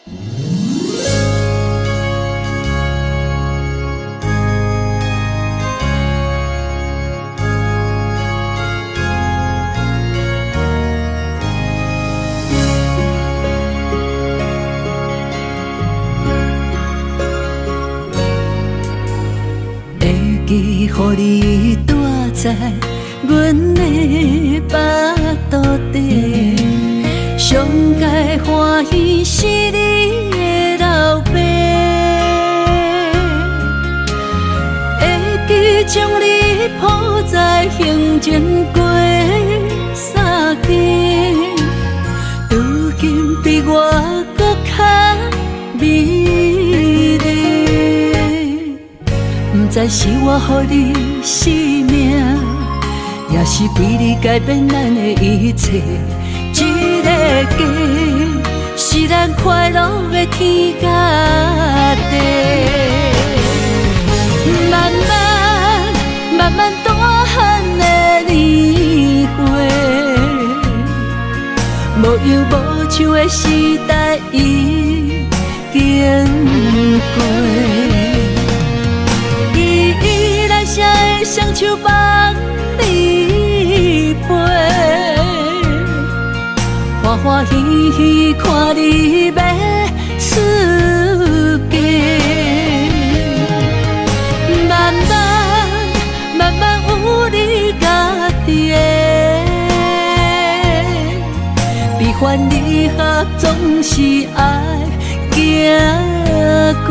记，予你住在阮的巴肚底，上界欢喜是你的老爸，会记将你抱在胸前过三更，如今比我搁较美丽。不知是我予你生命，也是比你改变咱的一切。一个家是咱快乐的天甲地，慢慢慢慢大汉的年岁，无忧无愁的时代已经过。依来谁会双手帮你背？欢欢喜喜看你要出嫁，慢慢慢慢有你家己的，悲欢离合总是爱行过。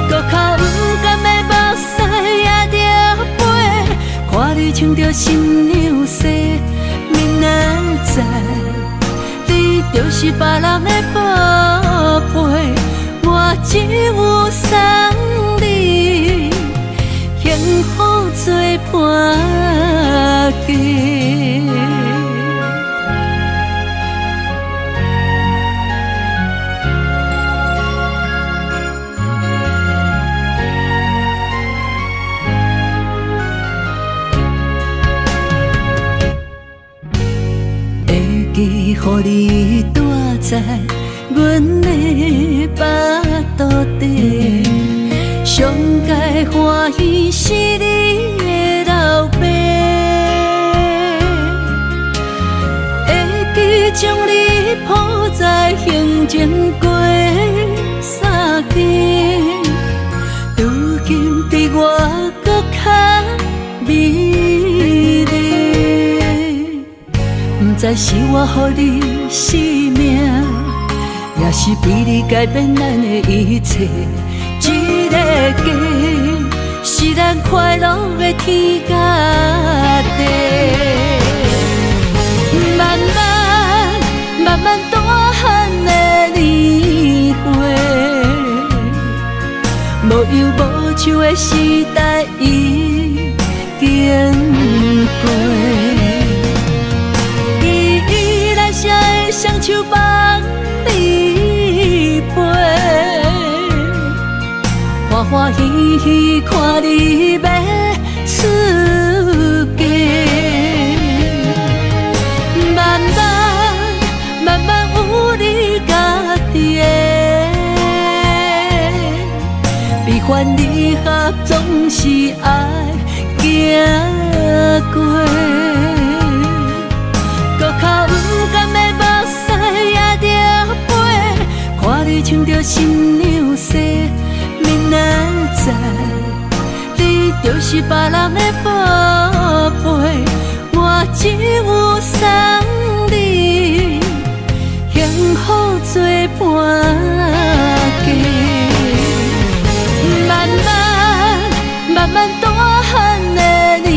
搁较勇敢的目屎也着飞，看你穿着新娘纱。明仔载，你就是别人的宝贝，我只有送你幸福做伴嫁。记，予你住在阮的巴肚底，上界欢喜是你的老爸，会记将你抱在胸前过三更，如今比我搁较美丽。不知是我予你生命，也是比你改变咱的一切。一个家是咱快乐的天甲地，慢慢慢慢大汉的年岁，无忧无愁的时代已经过。谁会双手帮你背？欢欢喜喜看你要出嫁，慢慢慢慢有你家己的，悲欢离合总是爱行过。搁较勇敢的目屎也着飞，看你穿着新娘纱。明仔载，你就是别人的宝贝，我只有送你幸福做伴嫁。慢慢慢慢大汉的年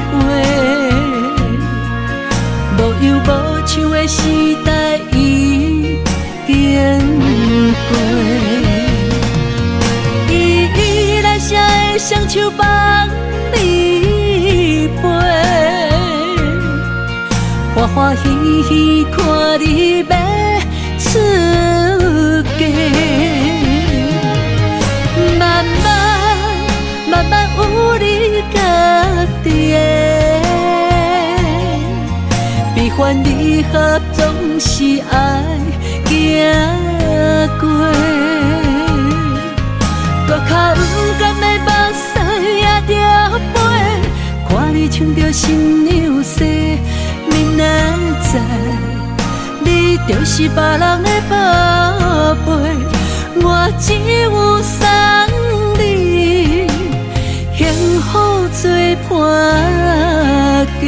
岁，无忧无愁的时代已经过。依来谁会双手帮你背？欢欢喜喜看你要出嫁，慢慢慢慢有你家己的，悲欢离合总是爱唱着新娘西，明仔载你就是别人的宝贝，我只有送你幸福做伴嫁。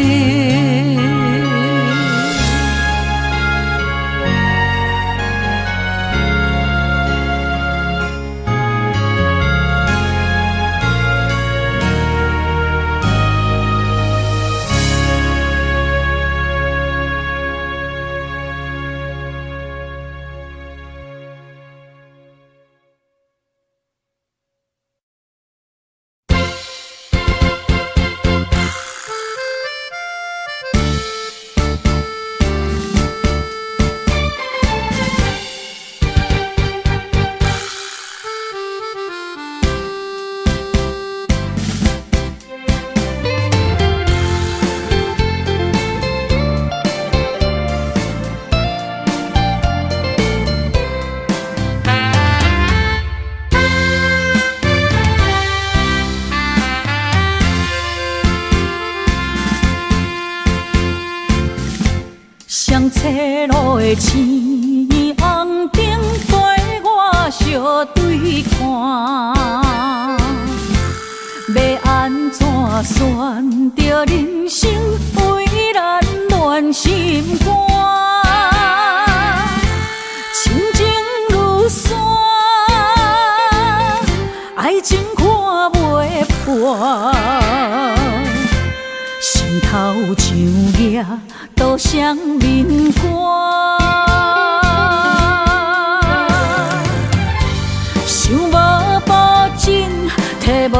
双车路的青红灯陪我相对看，要安怎选择人生为咱暖心肝？亲情如山，爱情看袂破，心头像野都乡民歌，想无保证，摕无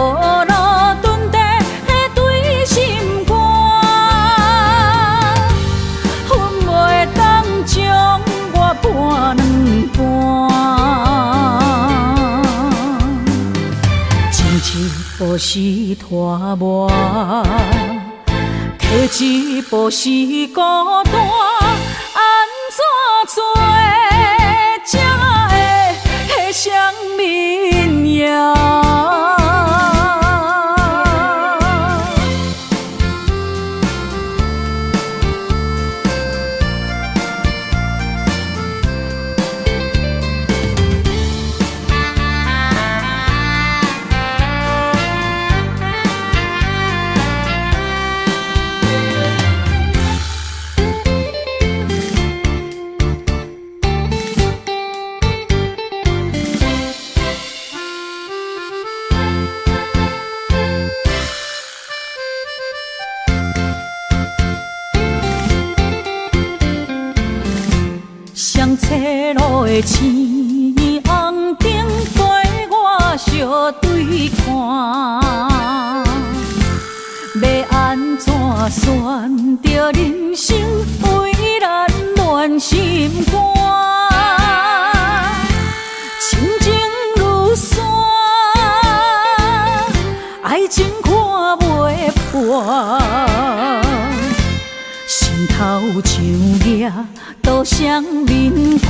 路蹲地对心肝，阮袂当将我搬两半，情一步是拖磨。起一步是孤单，安怎做才会相眠夜？双车路的青红灯陪我相对看，要安怎选择人生为咱暖心肝？亲情如山，爱情看袂破，心头像野都乡民歌，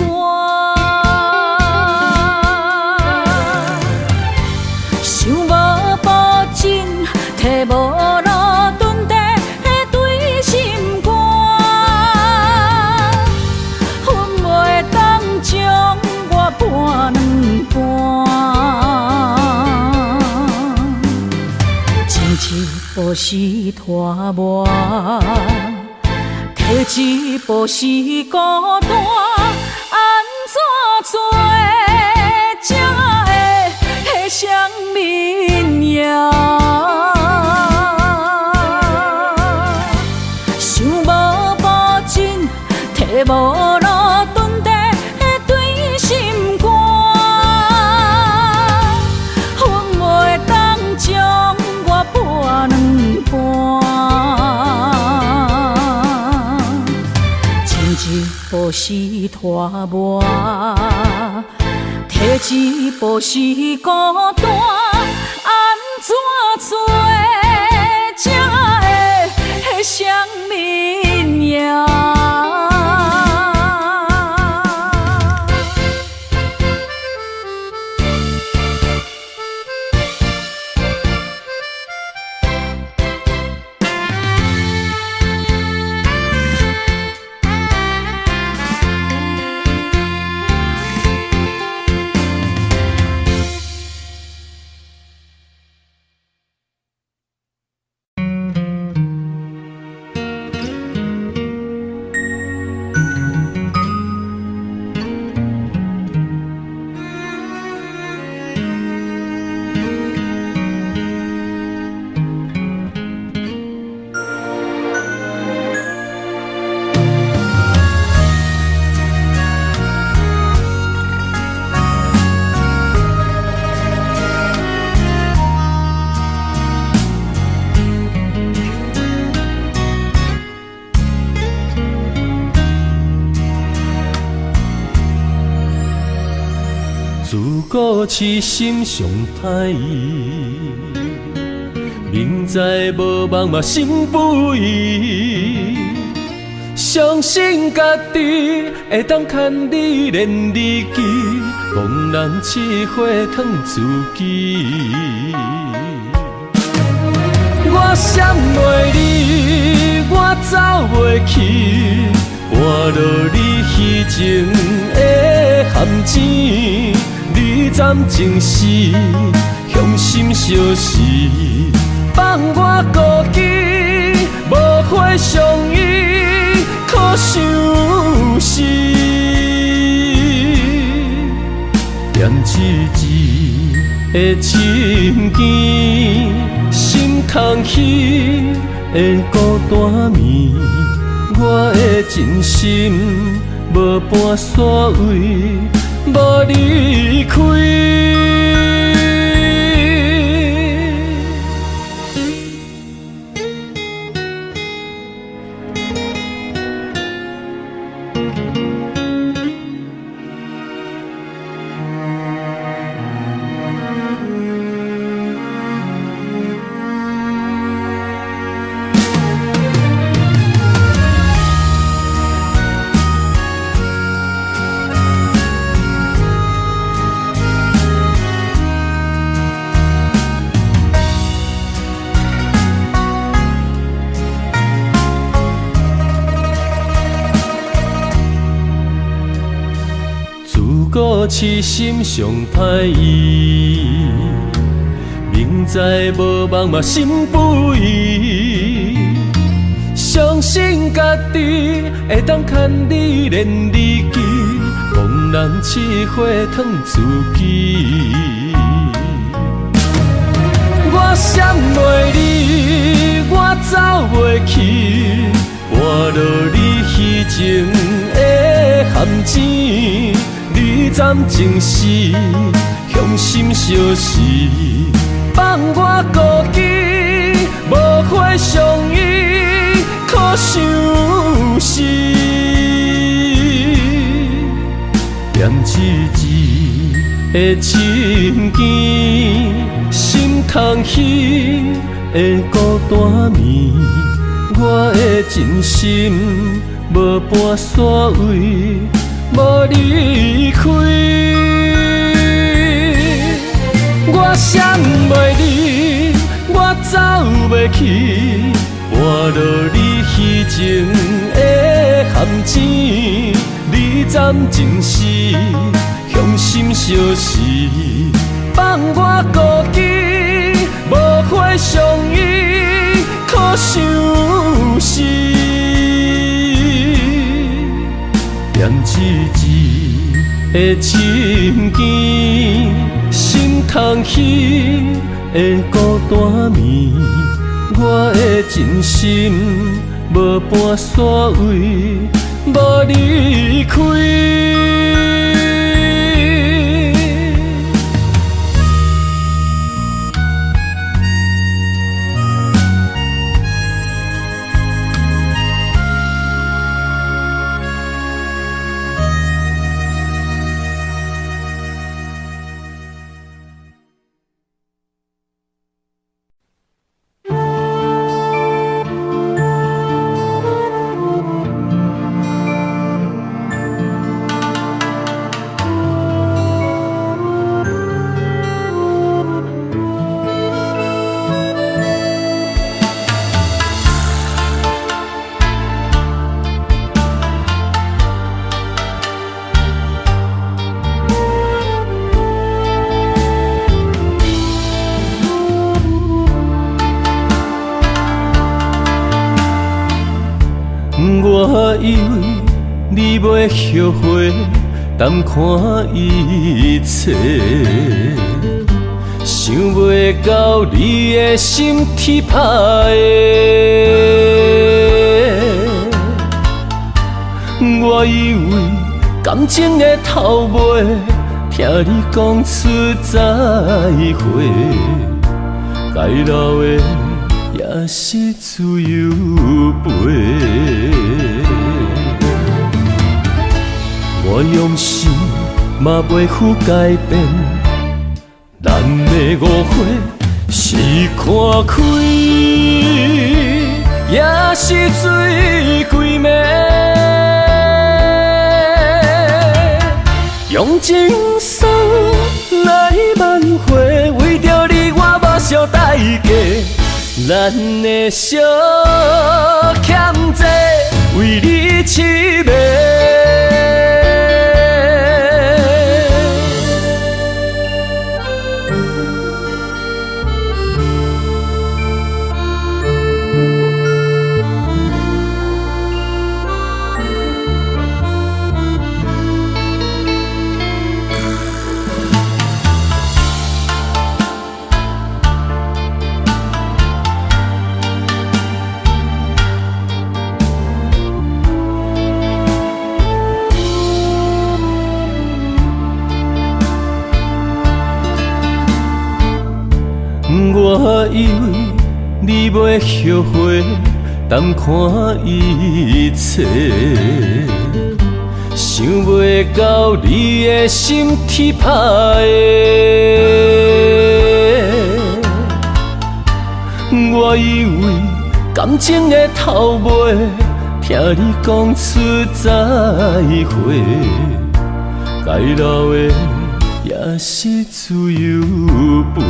想无保证，摕无路蹲地对心肝，阮袂当将我搬两半，情一步是拖磨。起一步是孤单，安怎做才会相眠夜？想无保证，摕无路蹲地对心肝，阮袂当将我搬两半。一步是拖磨，提一步是孤单，安怎做才会相眠夜？自古痴心上歹意，明知无望嘛心不移。相信家己会当牵你连理记，茫然试火烫自己。我闪袂你，我走袂去，换落你虚情的陷阱。你暂情时，向心相视，放我孤寂，无花相依，可伤心。念一字的情ken心空虚的孤单眠，我的真心无半煞位，无离开。故痴心上歹意，明知无望嘛心不移。相信家己会当牵你连理记，茫然试火烫自己。我闪袂你，我走袂去，换落你虚情的陷阱。你暂情时，向心相视，放我孤寂，无花相依，可伤心。念一字的情ken心空虚的孤单眠，我的真心无半煞位，无离开。我闪袂你，我走袂去，换落你虚情的陷阱。你暂情时，向心相视，放我孤寂，无花相依，可伤心。念一字的情ken心空虚的孤单眠，我的真心无半煞位，无离开。我以为你袂后悔，淡看一切，想袂到你的心天歹的。我以为感情的头尾，听你讲出再会，该留的也是自由飞。我用心嘛袂赴改变。咱的误会是看开，也是水鬼暝。用情书来挽回，为着你我目睭代价，咱的相欠债，为你痴迷。我以为你袂后悔，淡看一切，想袂到你的心铁打的。我以为感情的头尾，听你讲出再会，该留的也是自由飞。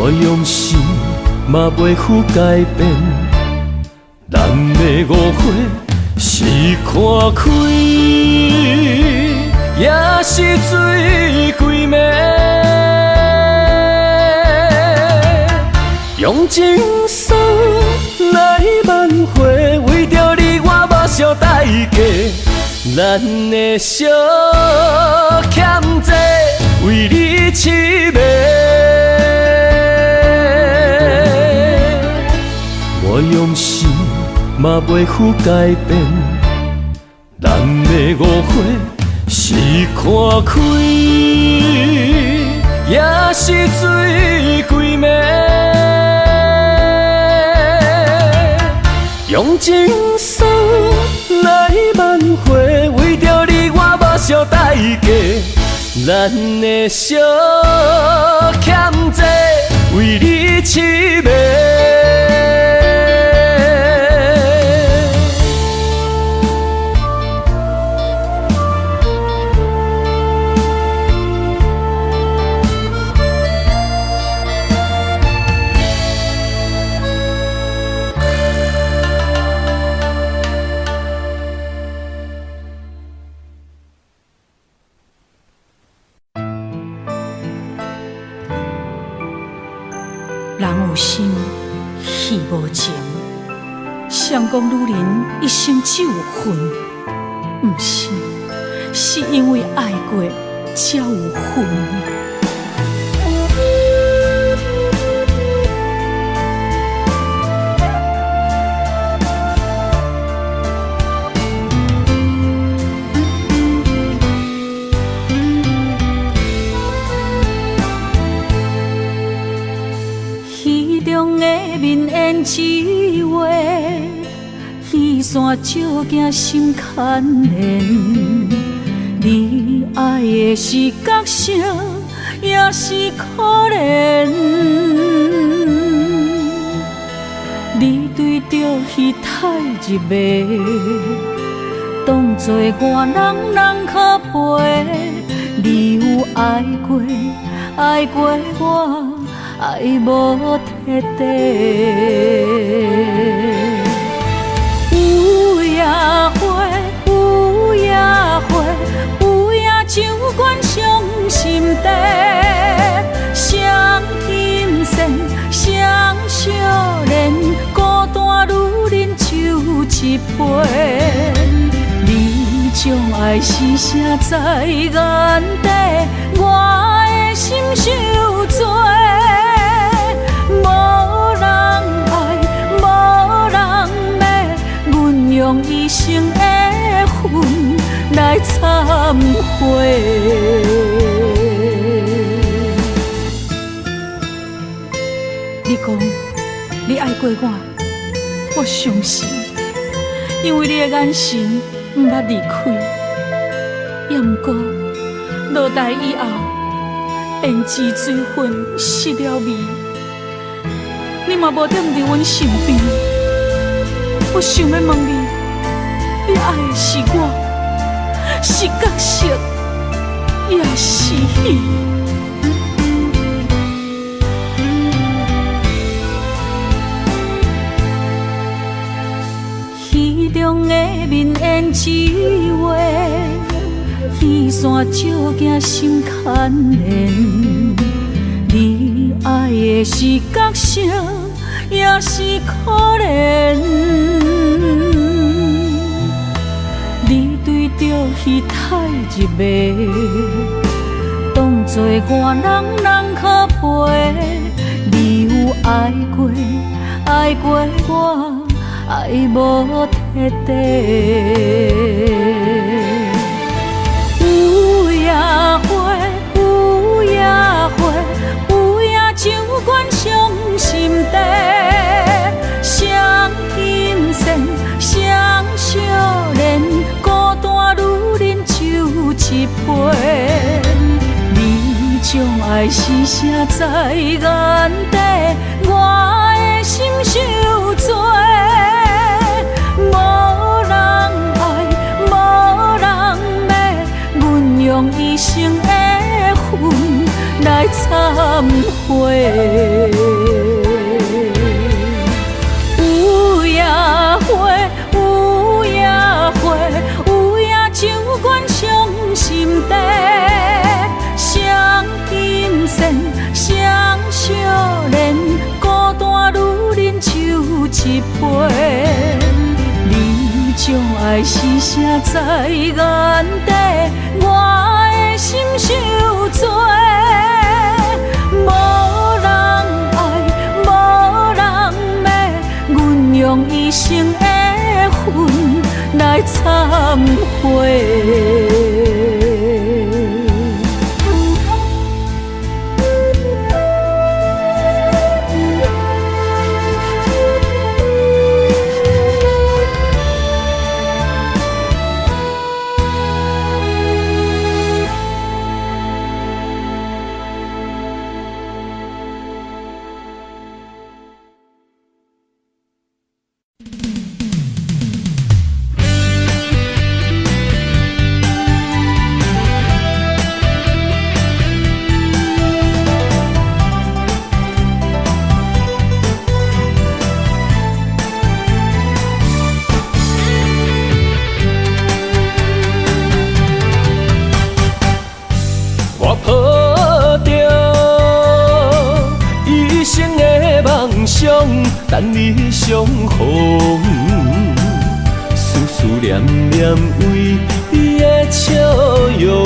我用心嘛袂赴改变，咱的误会是看开，也是水鬼暝。用情书来挽回，为着你我目睭代价，咱的相欠债，为你痴迷。我用心嘛袂赴改变，咱的误会是看开，也是水鬼暝。用情书来挽回，为着你我目睭代价，咱的相欠债，为你痴迷。人有心，戏无情。相公女人一生只有恨，不是，是因为爱过才有恨。一话，雨伞照镜心牵连。你爱的是角色，也是可怜。你对着戏太入迷，当作我人可陪。你有爱过，爱过我。爱无彻底，有夜花，有夜花，有夜酒馆伤心地，双金线，双少年，孤单女人酒一杯。你将爱是写在眼底，我的心受罪。用一生的恨来忏悔。你讲你爱过我，我相信，因为你的眼神毋捌离开，也毋过落台以后，胭脂水粉失了味，你嘛无踮伫阮身边。我想要问你，你爱的是我，是角色，也是戏？戏中的面胭脂画，耳线照镜心牵连。你爱的是角色，也是可怜。你对着戏太入迷，当作外人人可陪。你有爱过，爱过我。爱无彻底，有夜花，有夜花，有夜酒馆伤心地，双金线，双少年，孤单女人就一杯。你将爱是写在眼底，我的心受罪。用一生的恨来忏悔。有夜花，有夜花，有夜酒馆伤心地，双金线，双少年，孤单女人就一杯。将爱是写在眼底，我的心受罪。无人爱，无人骂，阮用一生的恨来忏悔。等你相逢，思念念为你的笑容。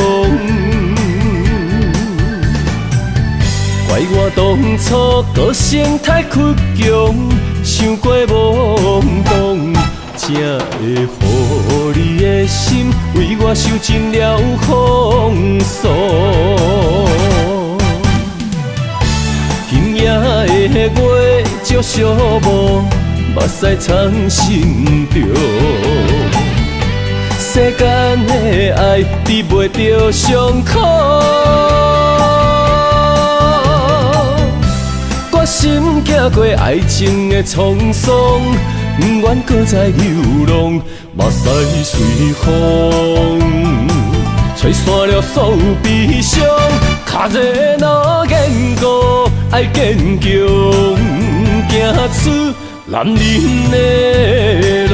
怪我当初个性太倔强，想过懵懂，才会予你的心为我受尽了风霜。今夜的月照寂寞，目屎藏心中。世间的爱治袂着伤口，决心行过爱情的沧桑，不愿搁再流浪，目屎随风，吹散了所有悲伤。较热闹坚固，爱坚强，行出男人的路。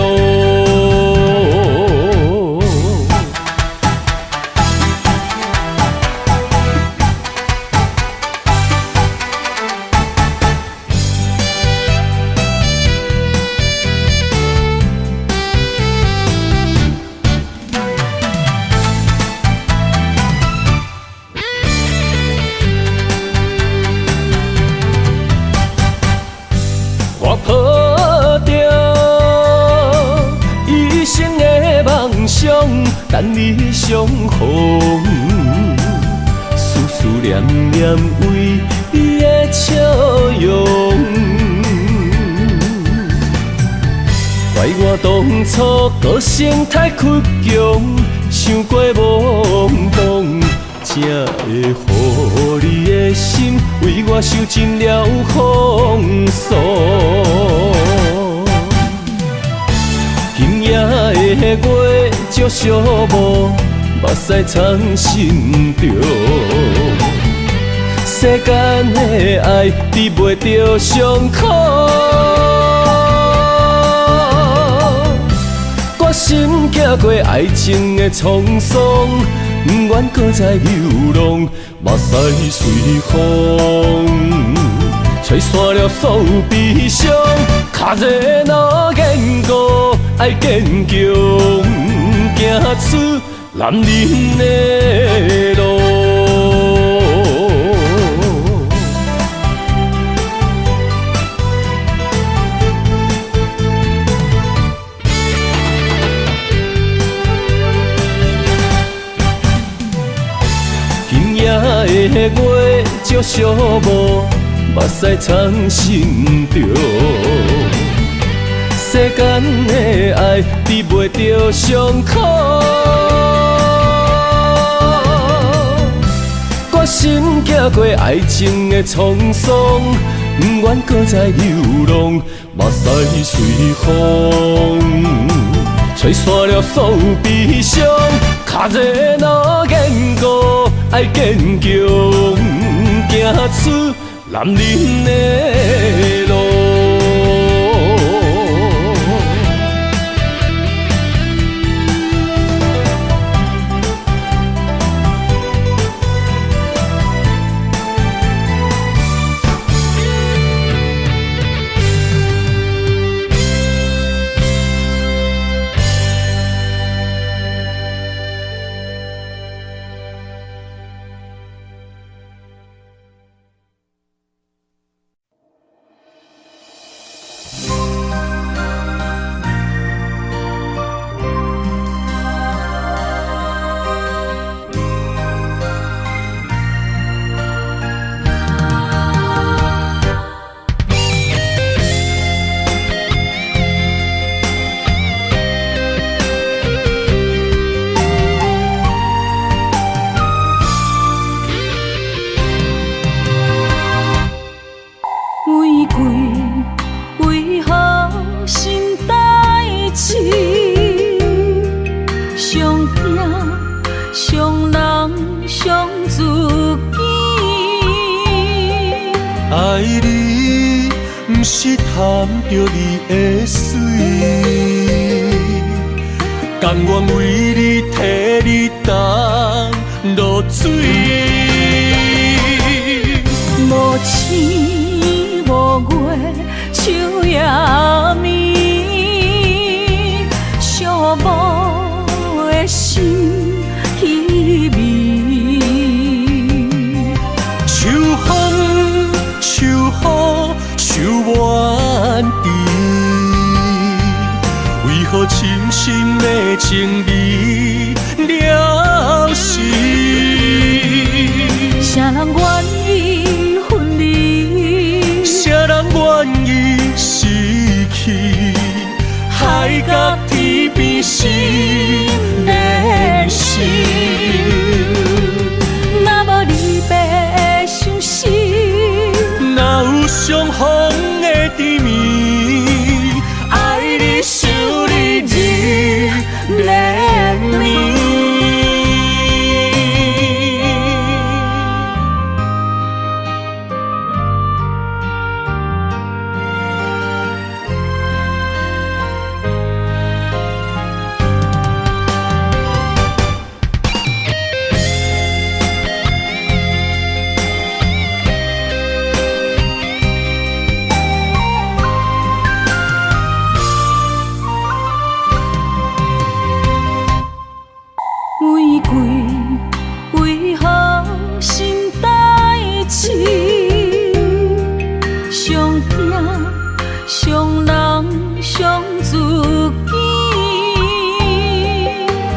等你相逢，思念念为你的笑容。怪我当初个性太倔强，想过懵懂，才会予你的心为我受尽了风霜。今夜的月照寂寞，目屎藏心中。世间的爱治袂着伤苦，决心行过爱情的沧桑，不愿搁再流浪，目屎随风，吹散了所有悲伤。脚热若坚固，爱坚强，行出男人的路。的月照寂寞，目屎藏心中。世间的爱治袂着伤苦，决心行过爱情的沧桑，不愿搁再流浪，目屎随风，吹散了所有悲伤。脚热若坚固，爱坚强，行出男人的路。爱你，不是贪着你的水，甘愿为你替你担落水。无星无月，秋夜暝，寂寞的心稀微。秋风，秋雨，秋怨滴，为何深深的情味了时？啥人愿意分离？啥人愿意失去？海角天边心连心。若无离别的伤心，哪有相逢的甜蜜？爱你想你日连绵。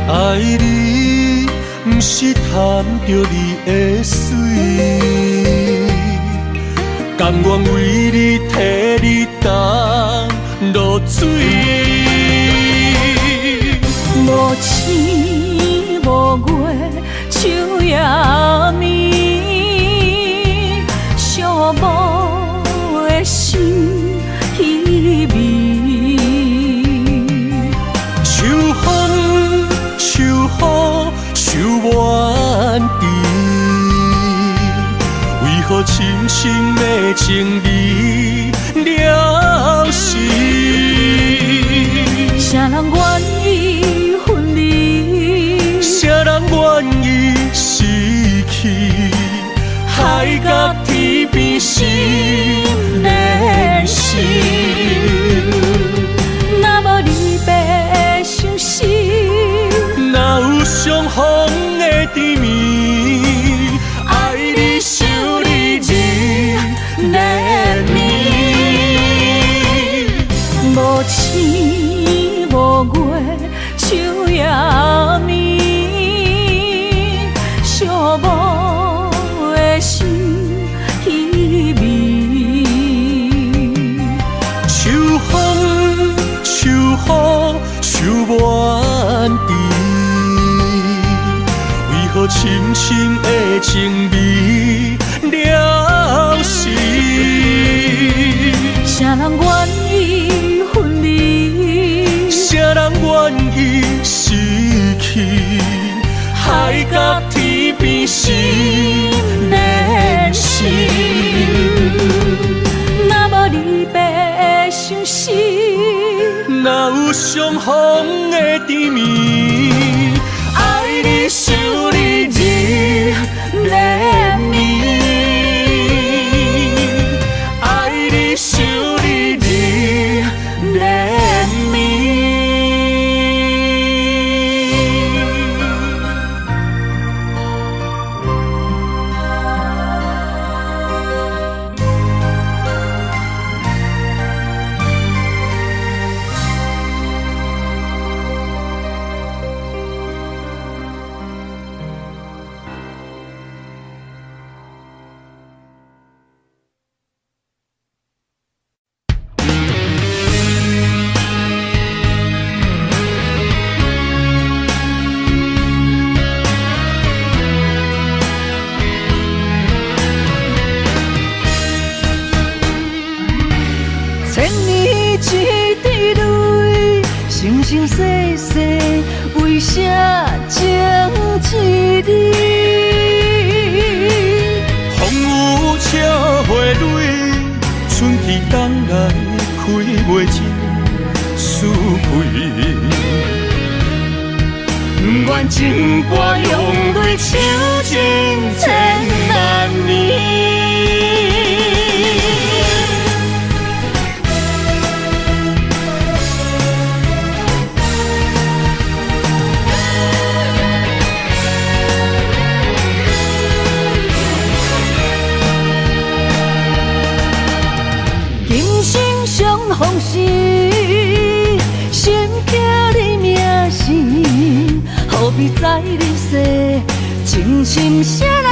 爱你，不是贪着你的水，甘愿为你替你担落水。无星无月，秋夜暝，寂寞的心稀微。秋风秋雨秋怨滴，为何深深的情义了时？啥人愿意分离？啥人愿意失去？海角天边心连心。若无离别伤心，哪有相逢的甜蜜？爱你想你日连绵。无星无月，秋夜暝，寂寞的心稀微。秋风秋雨秋怨滴，为何深深的情味了时？啥人愿意分离？啥人愿意失去？海角天边心连心。若无离别伤心，哪有相逢的甜蜜？爱你想你日连绵，爱你想你日连绵。千年一滴泪，生生世世为啥情一字？风雨车花蕊，春去冬来开袂尽思开。不愿情歌用泪唱尽千万年。今生相逢时，心刻你名字，何必在你世，情深啥人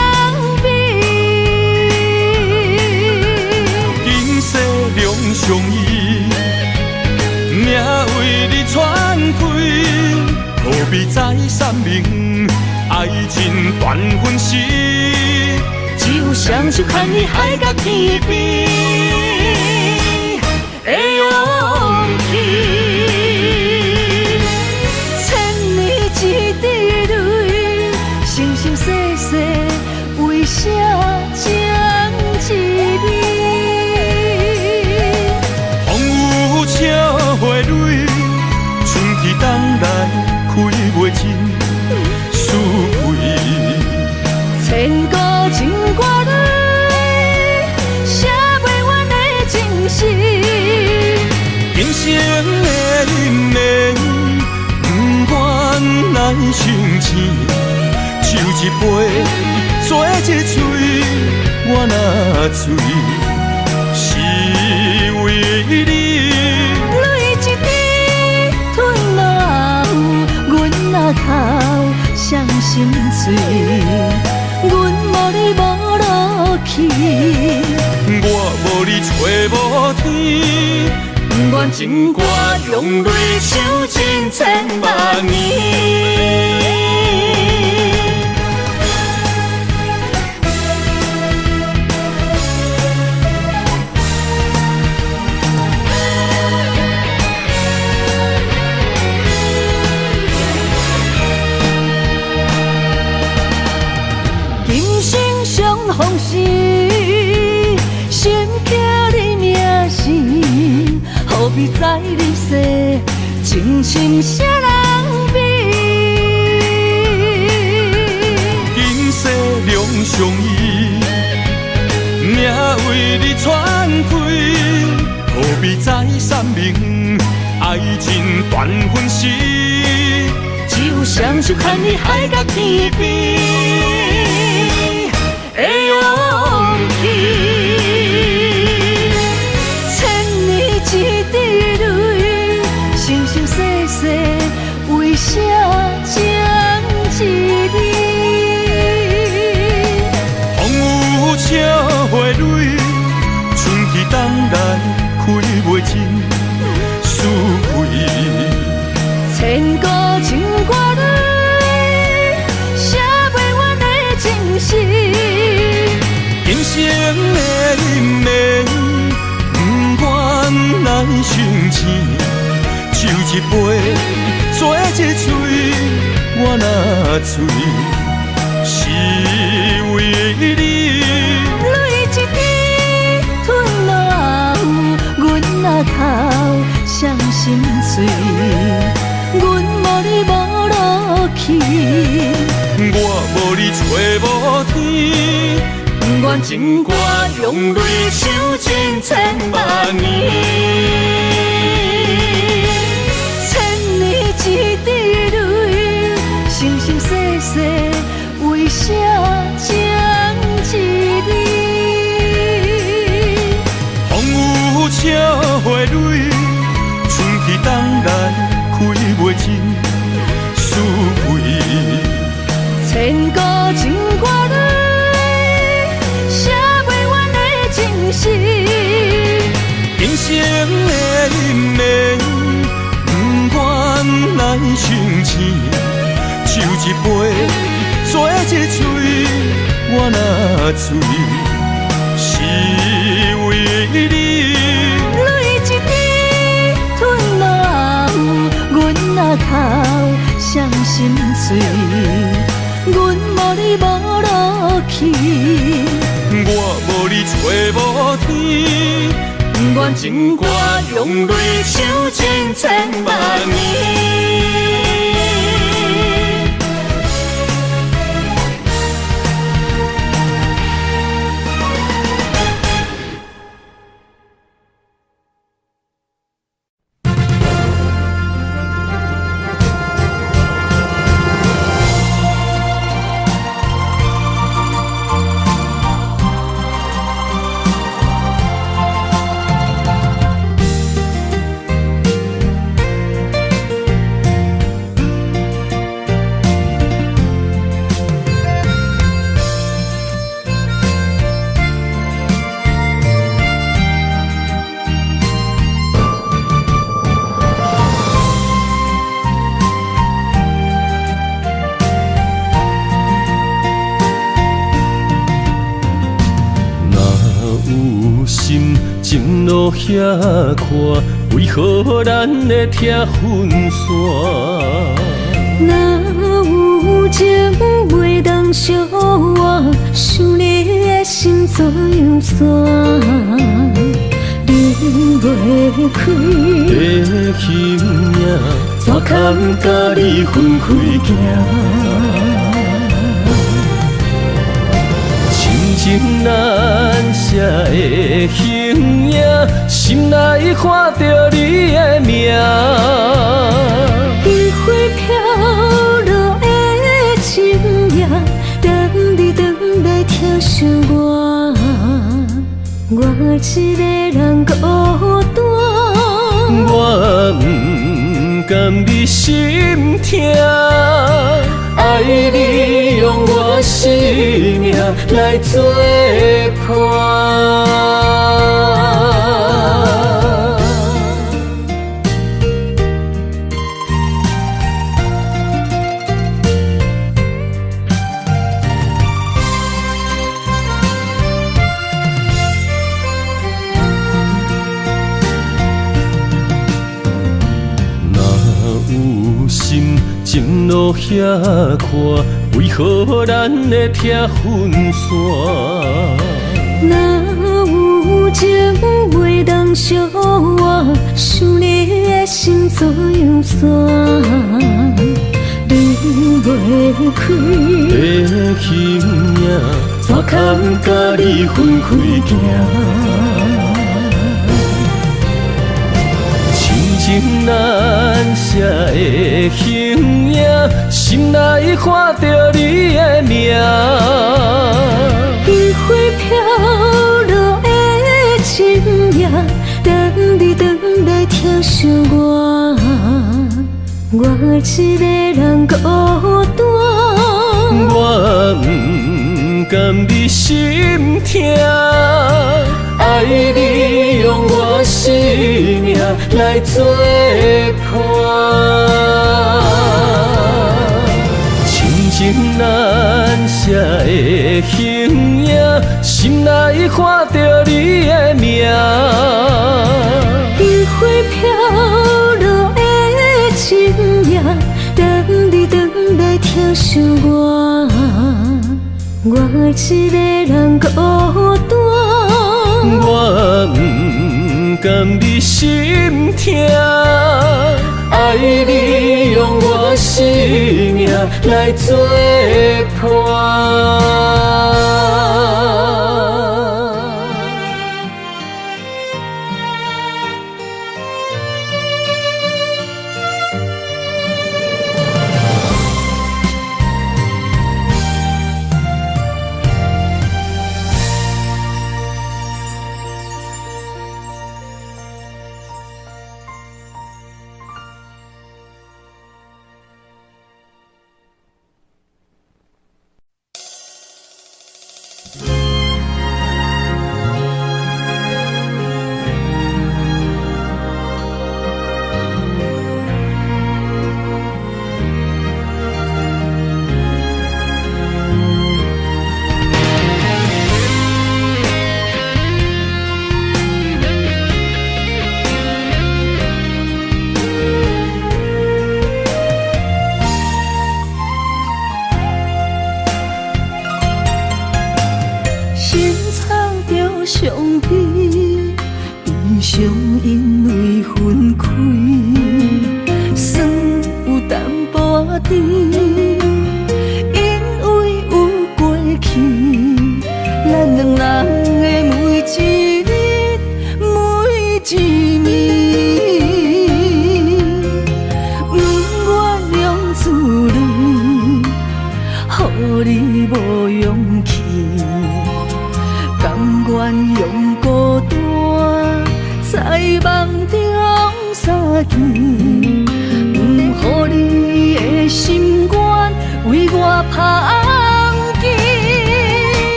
比？今世两相依，命为你传开，何必再三明？爱情断分时，只有双手牵你海角天边。的勇气，千年一滴泪，生生世世为啥情一字？风雨车花蕊，春去冬来开袂尽思开。千古情歌里，写袂完的情诗。今生的因缘，不愿来相见，酒一杯，做一嘴，我若醉，是为你。泪一滴吞落喉，阮若哭伤心碎，阮无你无落去，我无你找无天。阮情歌用泪唱千千万年。今生相逢时，心刻你名字，何必在你世，情深啥人比？今世两相依，命为你传开，何必再三明？爱情断分时，只有双手牵你海角天边的勇气。千年一滴泪，生生世世为啥情一你？风有笑花蕊，春去冬来开袂尽思归。千古情歌里，写袂完的情诗。今生的因缘，不愿来相见，手一杯，做一嘴，我若醉，是为你。泪一滴吞落喉，阮若头伤心碎，阮无你无路去，我无你找无天。阮情歌用泪唱千千万年，千年一滴泪，生生世世为啥情一你？风有笑花蕊，春去冬来开袂尽思归。千古情歌里，写袂完的情诗。今生的因缘，不愿来相见，手一杯，做一嘴，我若醉，是为你。泪一滴吞落喉，阮若头伤心碎，阮无你无路去，我无你找无天。阮情歌用泪唱千千万年。前路遐宽，为何咱会拆分线？若有情袂当相换，想你的心怎样散？离袂开的形影，怎堪甲你分开行？情难舍的形影，心内看着你的名。余晖飘落的情影，等你等来疼惜我，我一个人孤单。我不甘你心痛。爱你用我生命来作伴。前路遐宽，为何咱会拆分散？若有情袂当相活，想你的心怎样散？离袂开的形影，怎堪甲你分开行？亲情难舍的形影，心内看着你的名。余晖飘落的深夜，等你回来疼惜我，我一个人孤单。我不甘你心痛，爱你用我生命来作伴。亲情难舍的形影，心内看着你的名。余晖飘落的深夜，等你回来疼惜我，我一个人孤单。我不甘你心痛，爱你用我生命来作伴。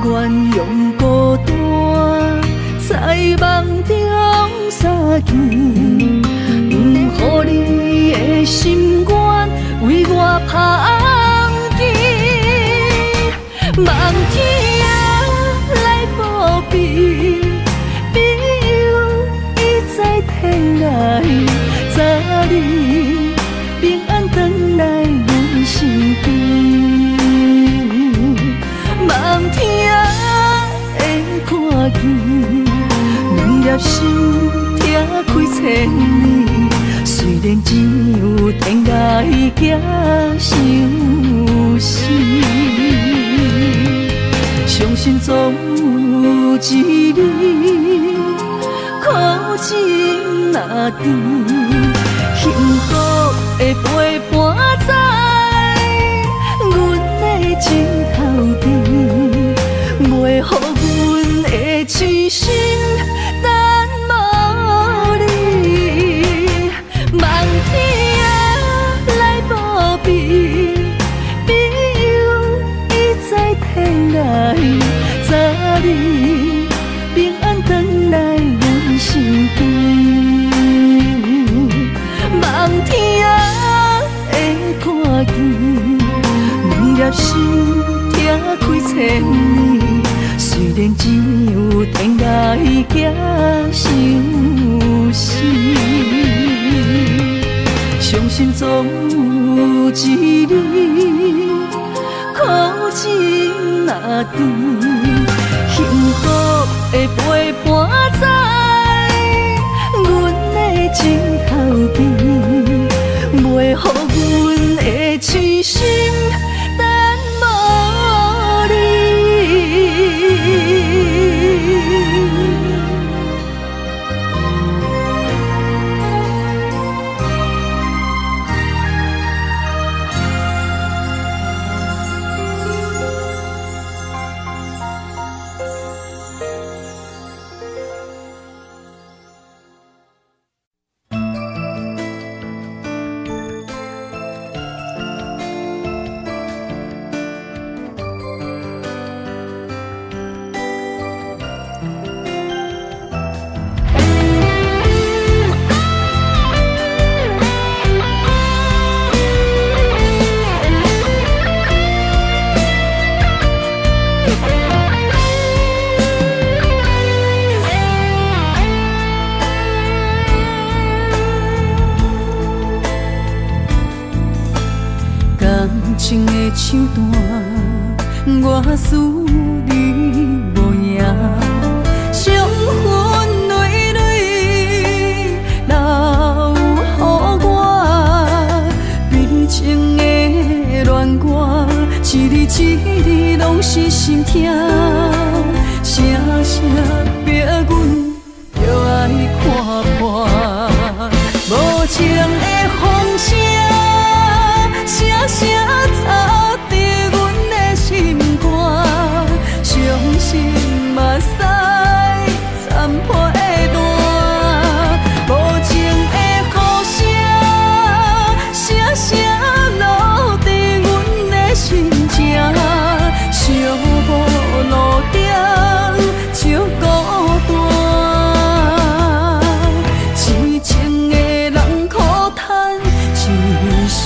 愿用孤单，在梦中相见，不予你的心愿为我芳记。梦天来报备，朋友已在天来，早日平安回来阮身边。梦天的看见，两粒心拆开千里，虽然只有天涯行相思，相信总有一日，苦情若甜，幸福的陪伴在阮的前头边，袂予阮的痴心等无你。梦天来报备，朋友已在天来，早日平安回来阮身边。梦天的看见，两粒心拆开千里，虽然只有天涯行相思，相信总有一日，苦情若甜，幸福的陪伴在阮的前头边，袂予阮的痴心等无你。情的手段，我思你无影，伤痕累累留予我，悲情的恋歌，一字一字拢是心痛，声声逼阮着爱看破，无情的风声。声声吵伫阮的心肝，伤心目屎残破的蛋，无情的雨声，声声落伫阮的心情，寂寞路顶就孤单，痴情的人苦叹一声。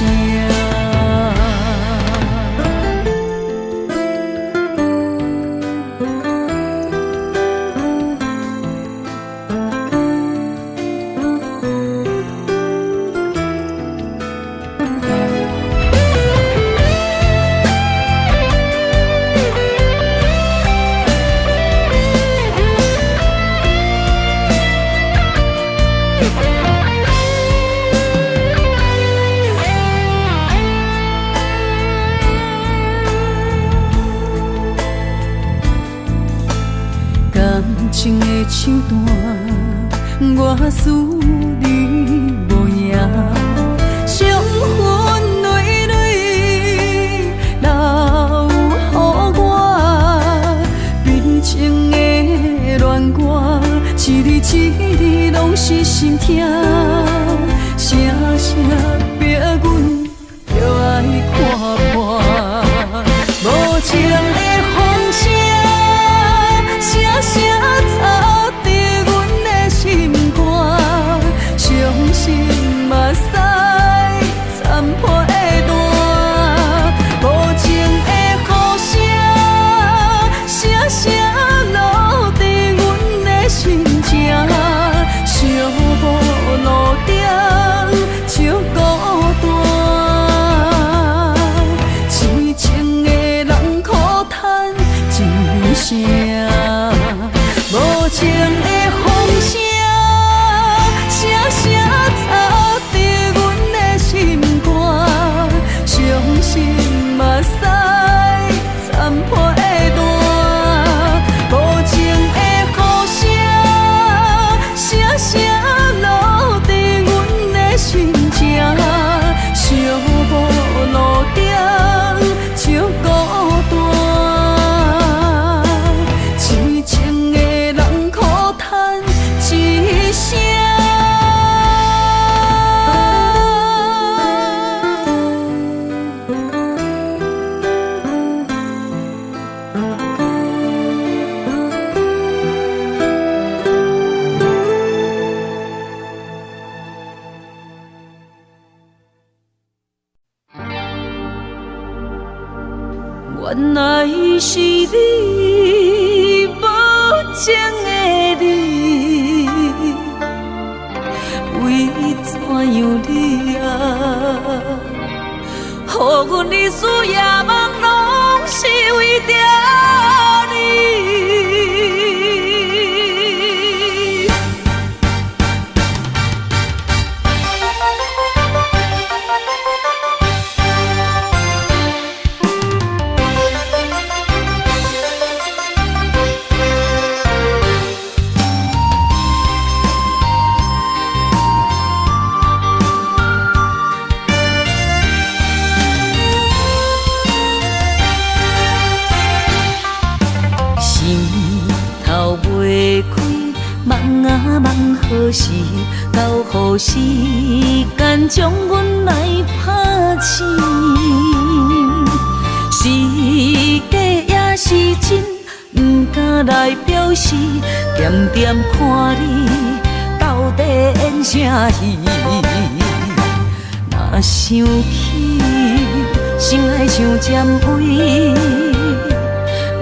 情的手段，我思你无影，伤痕累累留予我，悲情的恋歌，一字一字拢是心痛，声声逼阮着爱看破，无情的风声。声，无情的风声，声声插伫阮的心肝，伤心目屎残破的蛋，无情的雨声，声声落伫阮的心情，寂寞路顶笑孤单，痴情的人苦叹一声。原来是你，无情的你，为怎样你啊？予阮日思夜梦，拢是为着你。梦何时到？予时间将阮来拍醒。是假也是真，不敢来表示。点点看你到底演啥戏？若想起，心爱像尖位，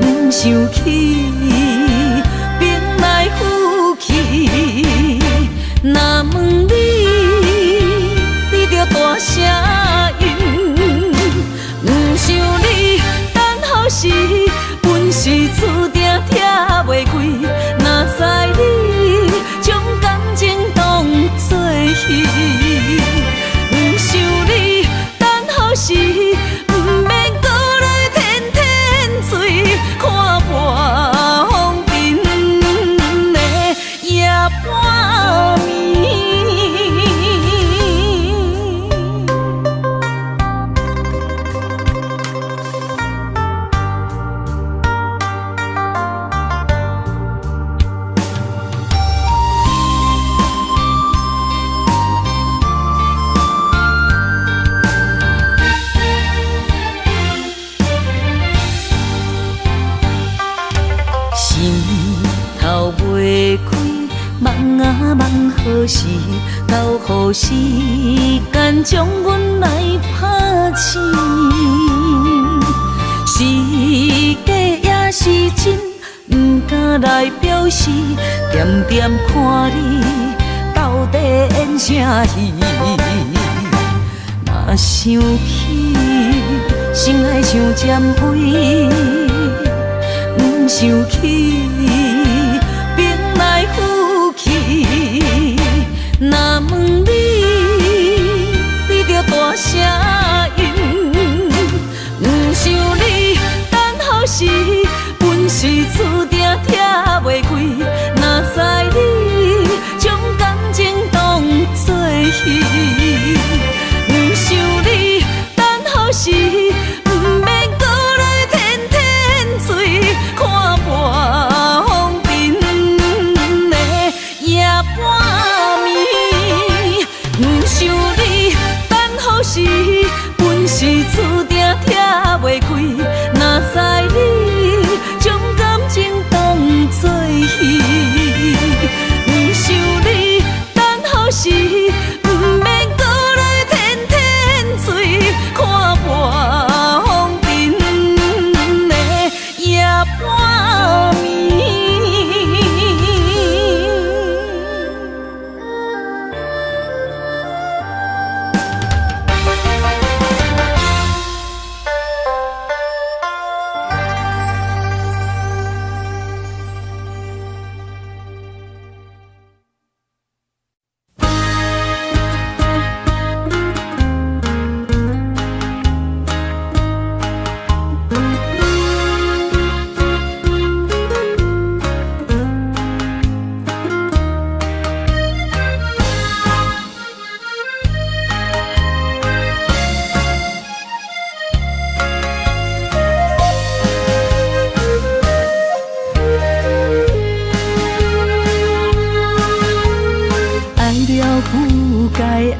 不想起。若问你，你着大声应。不想你等候时，阮是注定听袂开。若知你将感情当作戏，不想你等候时，不免搁来天天醉，看破风尘的夜半暝。梦何时到？予时间将阮来拍醒。是假也是真，不敢来表示。点点看你到底演啥戏？若想起，心爱像尖位，不想起。若问你，你着大声应。不想你等候时，阮是注定听袂开。若知你将感情当作戏，不想你等候时，不免搁来天天醉，看破。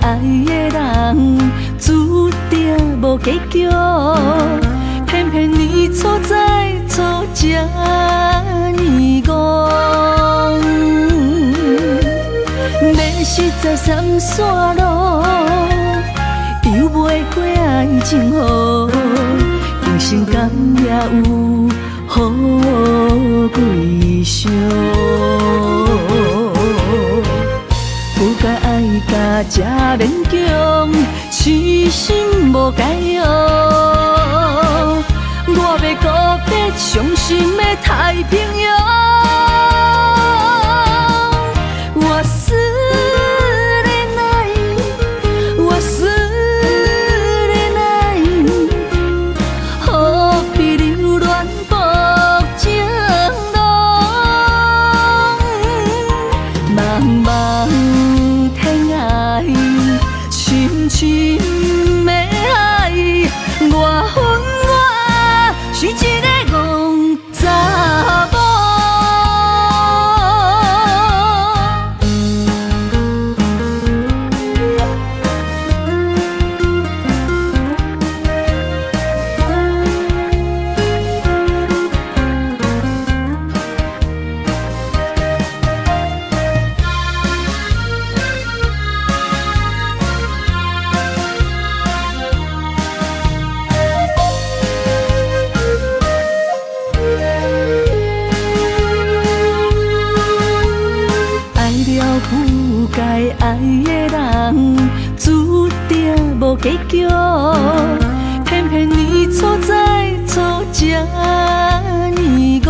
爱的人，注定无结局。偏偏你错在错这呢戆，要实在三线路，游袂过爱情河，人生敢也有好几伤？不该爱甲这勉强，痴心无解药。我要告别伤心的太平洋，我思念你，我思念你，何必留恋薄情浓？茫茫天涯，深深的爱，我恨。是一个戆查某。不该爱的人，注定无结局。偏偏你错在错这呢戆，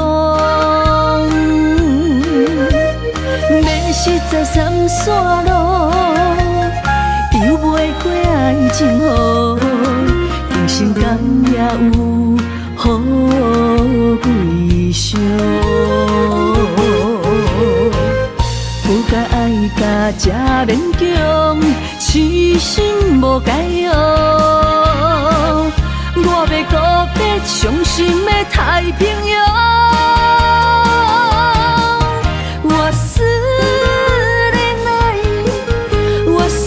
要实在三线路，游袂过爱情河，人生敢也有好几伤？不该爱甲这勉强，痴心无解药。我要告别伤心的太平洋，我思念你，我思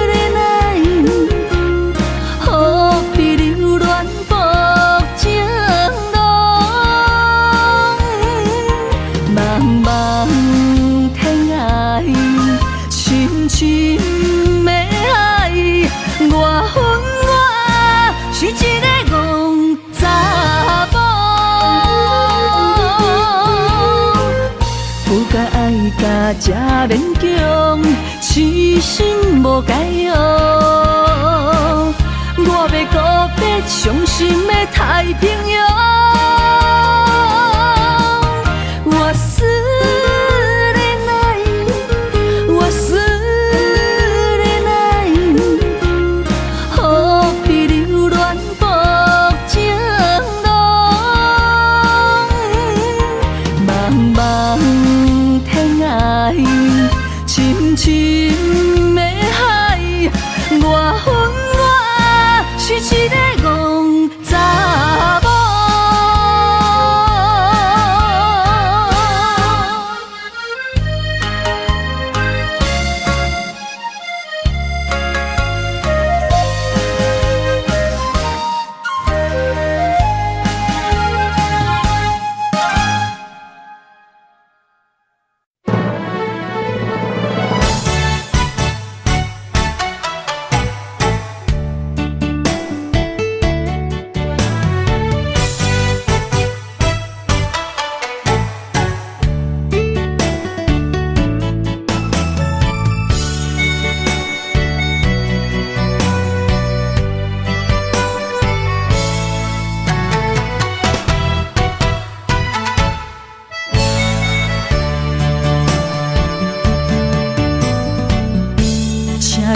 念你，何必留恋薄情浓？茫茫深深的爱，我恨我是一个戆查某。不该爱甲这勉强，痴心无解药。我要告别伤心的太平洋，我思。深深的海，我恨我是一个戆查某。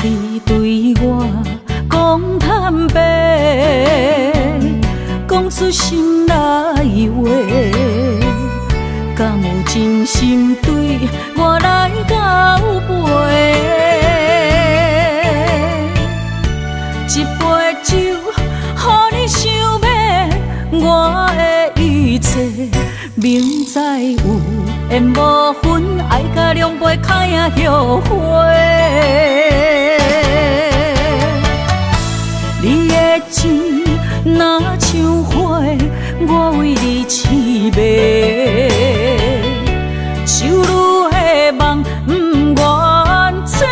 你对我讲坦白，讲出心内话，敢有真心对我来交陪？一杯酒，予你想要我的一切，明知有缘无分，爱甲甲两杯开啊后悔。你的情若像花，我为你痴迷，手女的梦不愿做。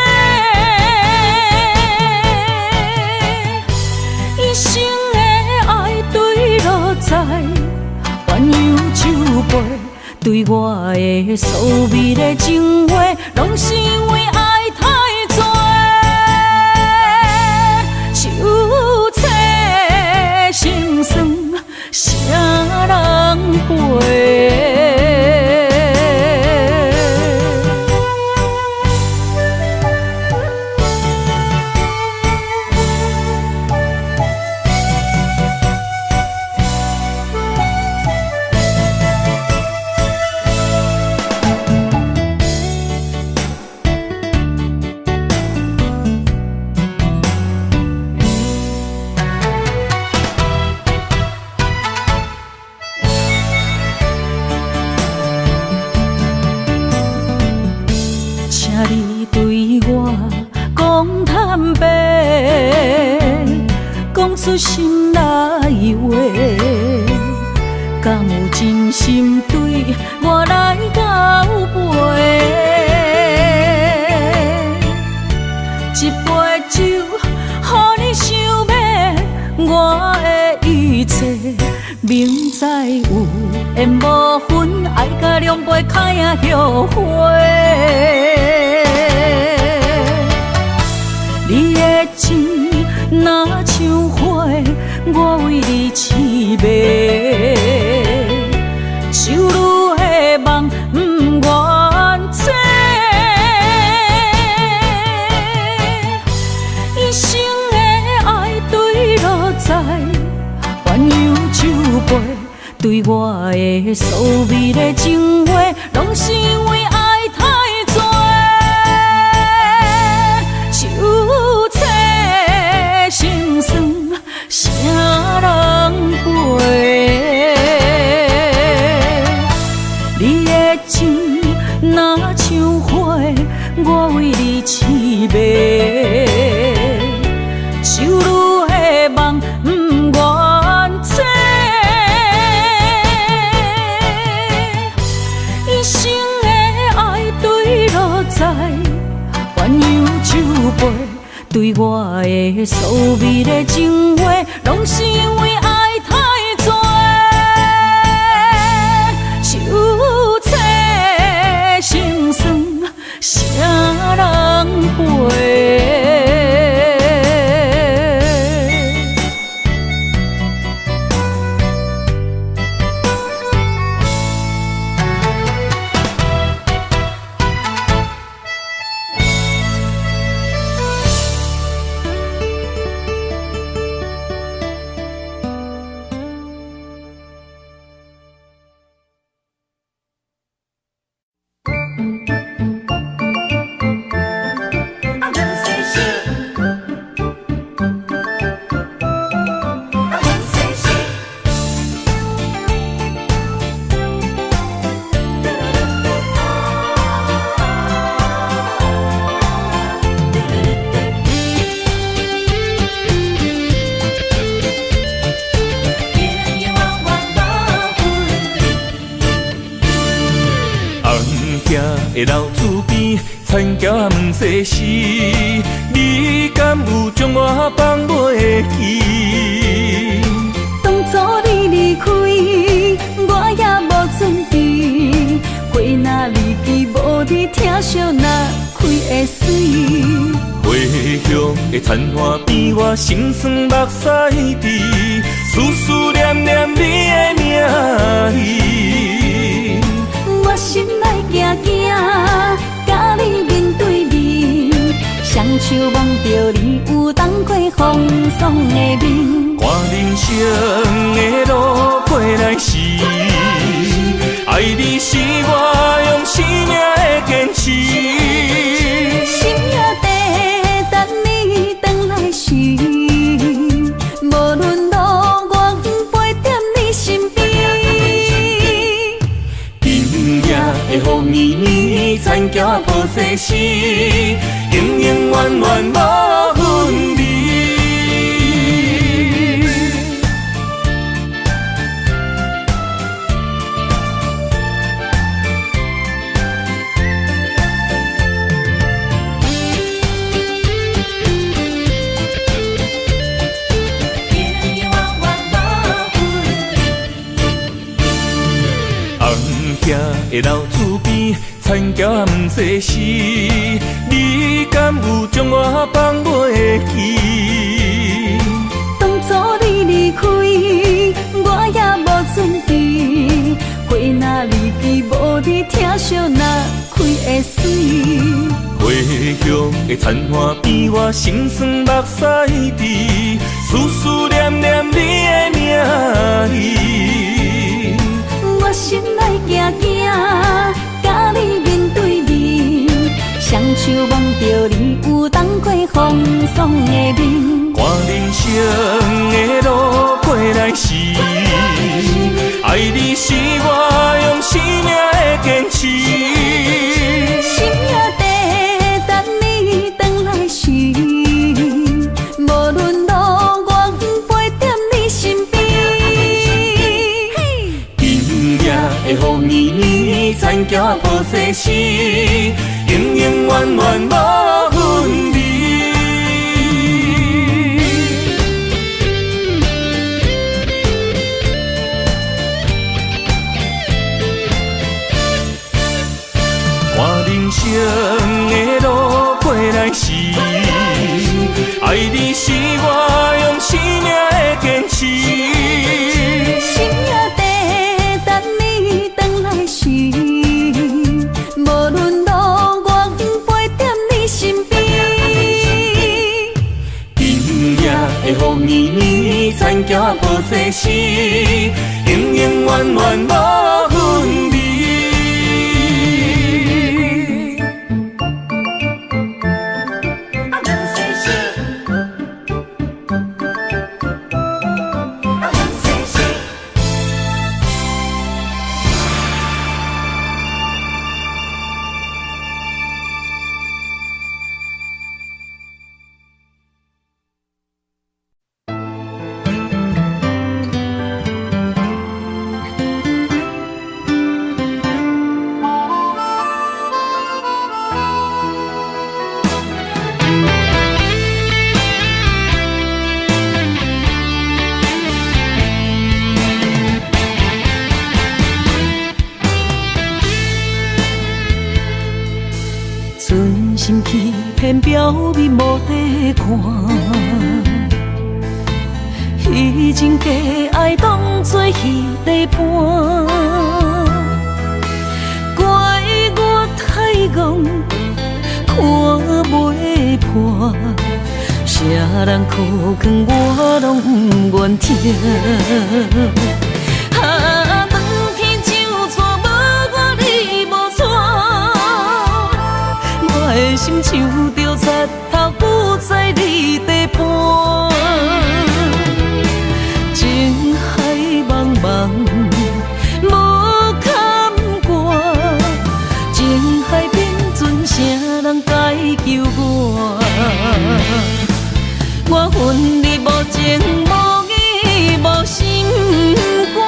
一生的爱对落在鸳鸯酒杯，对我的所美的情话，拢是因为爱太多。手册心酸，啥人陪？你对我讲坦白，讲出心内话，敢有真心对我来交陪？一杯酒，予你想要我的一切，明知有缘无分，爱甲两杯开啊后悔。你的情若像花，我为你痴迷，手女的梦不愿做。一生的爱对落在鸳鸯酒杯，对我的所美的情话，拢是因为爱太多。手册心酸，啥人陪？你的情若像花，我为你痴迷，手女的梦不愿做。一生的爱对落在鸳鸯酒杯，对我的所美的情话，拢是因为爱太多。手册心酸，啥人陪？的老厝边，田桥也问世事，你敢有将我放袂记？当初你离开，我也无准备，花若离枝无你疼惜，若开会水。花香的田花边，我心酸目屎滴，思思念念你的名字。我心内惊惊，甲你面对面，双手望着你有当过风霜的面。看人生的路过来时，爱你是我用生命的坚持。心也地等你回来时，无论路我陪在你身边。的雨绵绵在田桥抱世事，永永远远无分离。遐的老厝边，田桥也毋世事，你敢有将我放袂记？当初你离开，我也无准备，花若离枝，无你疼惜若开会水。回乡的田花边，我心酸目屎滴，思思念念你的名字。我心内惊惊，甲你面对面，双手望着你有当过风霜的面。看人生的路过来时，爱你是我用生命的坚持。心也地等你回来时，无论路我陪在你身边。今夜的风雨里，田桥抱世事，永永远远无分离。人生的路过来时，爱你是我用生命的坚持。心也地等你回来时，无论路我陪在你身边。今夜的风雨里，田桥抱世事，永永远远无分离。存心去骗表面无地看，迄种假爱当作戏地伴，怪我太戆，看袂破，啥人苦劝我拢不愿听。我的心像着插头浮在你地盘，情海茫茫无坎过，情海变阵啥人该救我？我恨你无情无义无心肝。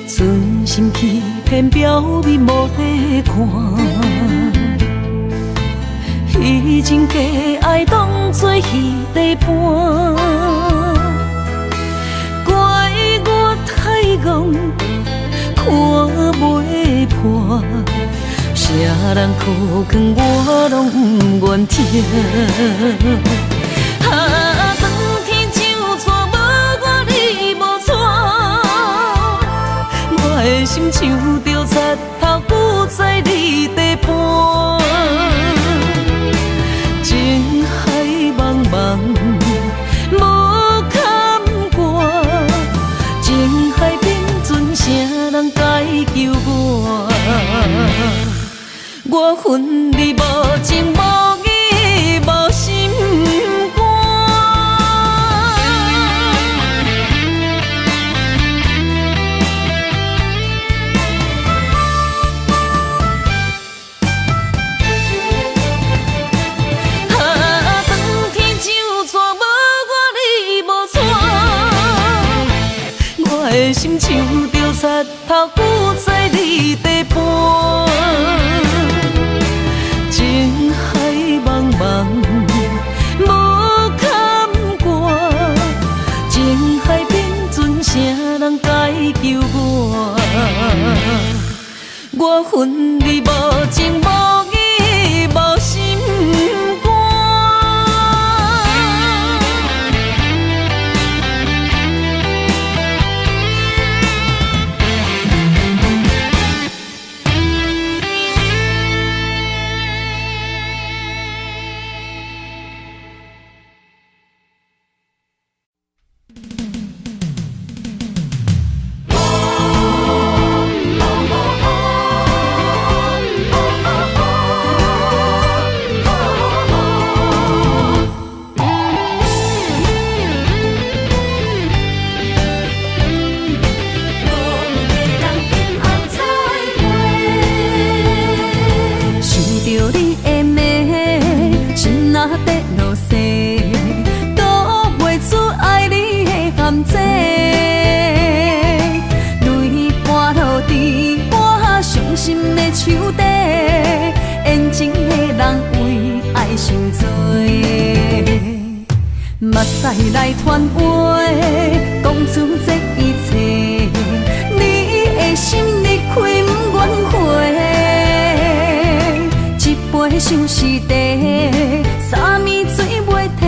存心去骗表面无地看，迄种假爱当作戏地伴，怪我太戆，看袂破，啥人苦劝我拢不愿听。当天就错无我你无错，我的心像着插头浮在你地盘，情海茫茫。情的人为爱伤多，目屎来传话，讲出这一切。你的心你开不愿回，一杯相思茶，三暝水袂退，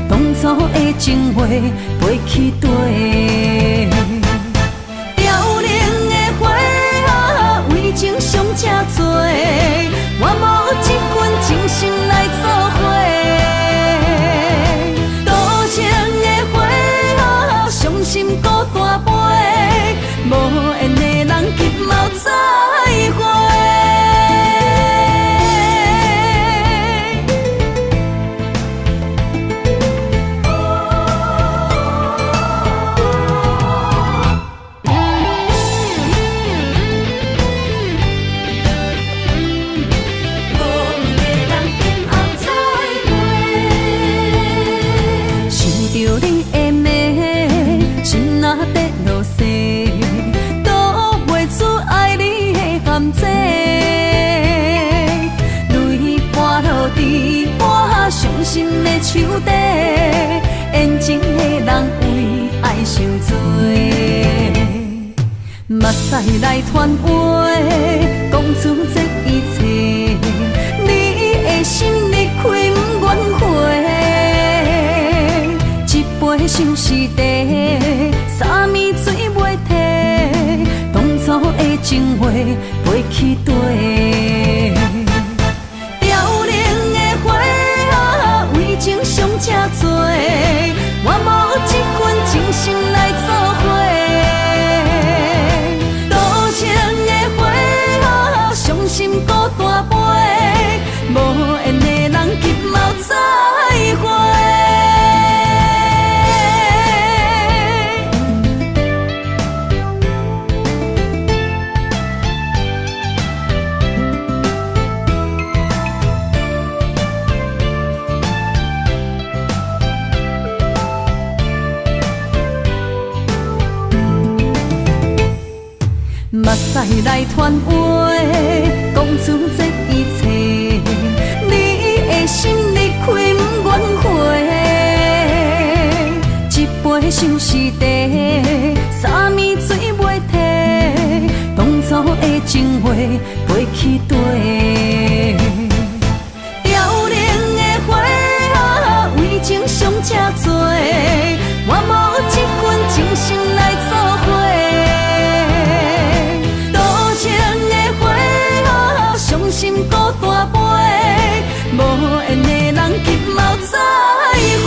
当初的情话飞去地。凋零的花啊，为情伤这多，我无一份真心来作伙。多情的花啊，伤心孤单飞，无缘的人急mau再会。伤心的手底，缘情的人为爱伤多，目屎来传话，讲出这一切。你的心你开不愿回，一杯相思茶，三暝水袂退，当初的情话飞去地。情伤这多，我无一份真心来作伙。多情的花啊，伤心孤单飞，无缘的人急mau再会。目屎来传话，讲出这一切。你的心你开不愿回，一杯相思茶，三暝水袂退，当初的情话飞去地。凋零的花啊，为情伤这多，我无一份真心来作伙。伤心孤单飞，无缘的人急mau再会。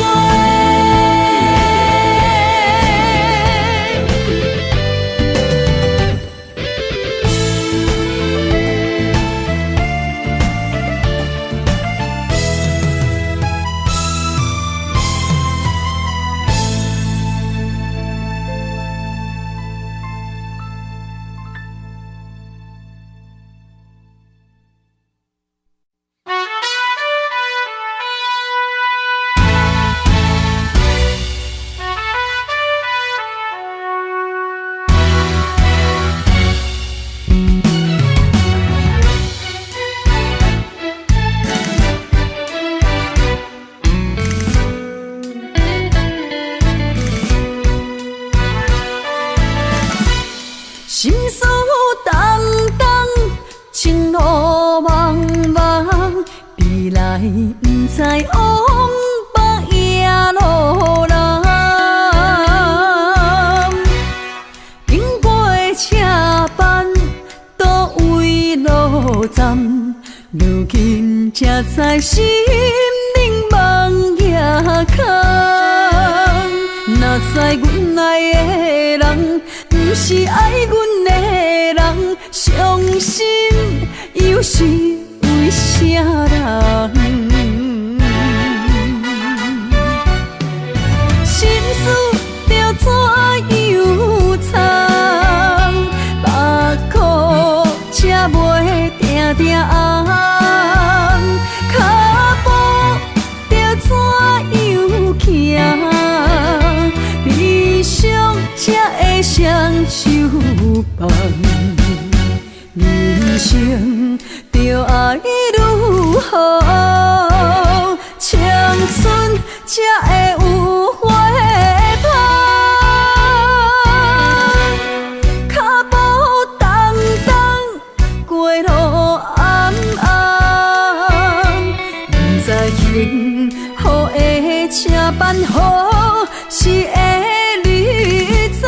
心事重重，情路茫茫，比来不知往北夜路人。经过车班，倒位路站，如今才知心灵梦夜空。若知阮爱的人，不是爱阮的人，伤心又是为啥人？心事着怎样藏？目眶才袂定定红，脚步着怎样行？悲伤才会双手放，人生着爱好，青春才会有花香。脚步重重，过路暗暗，不知幸福的车班好是会离走。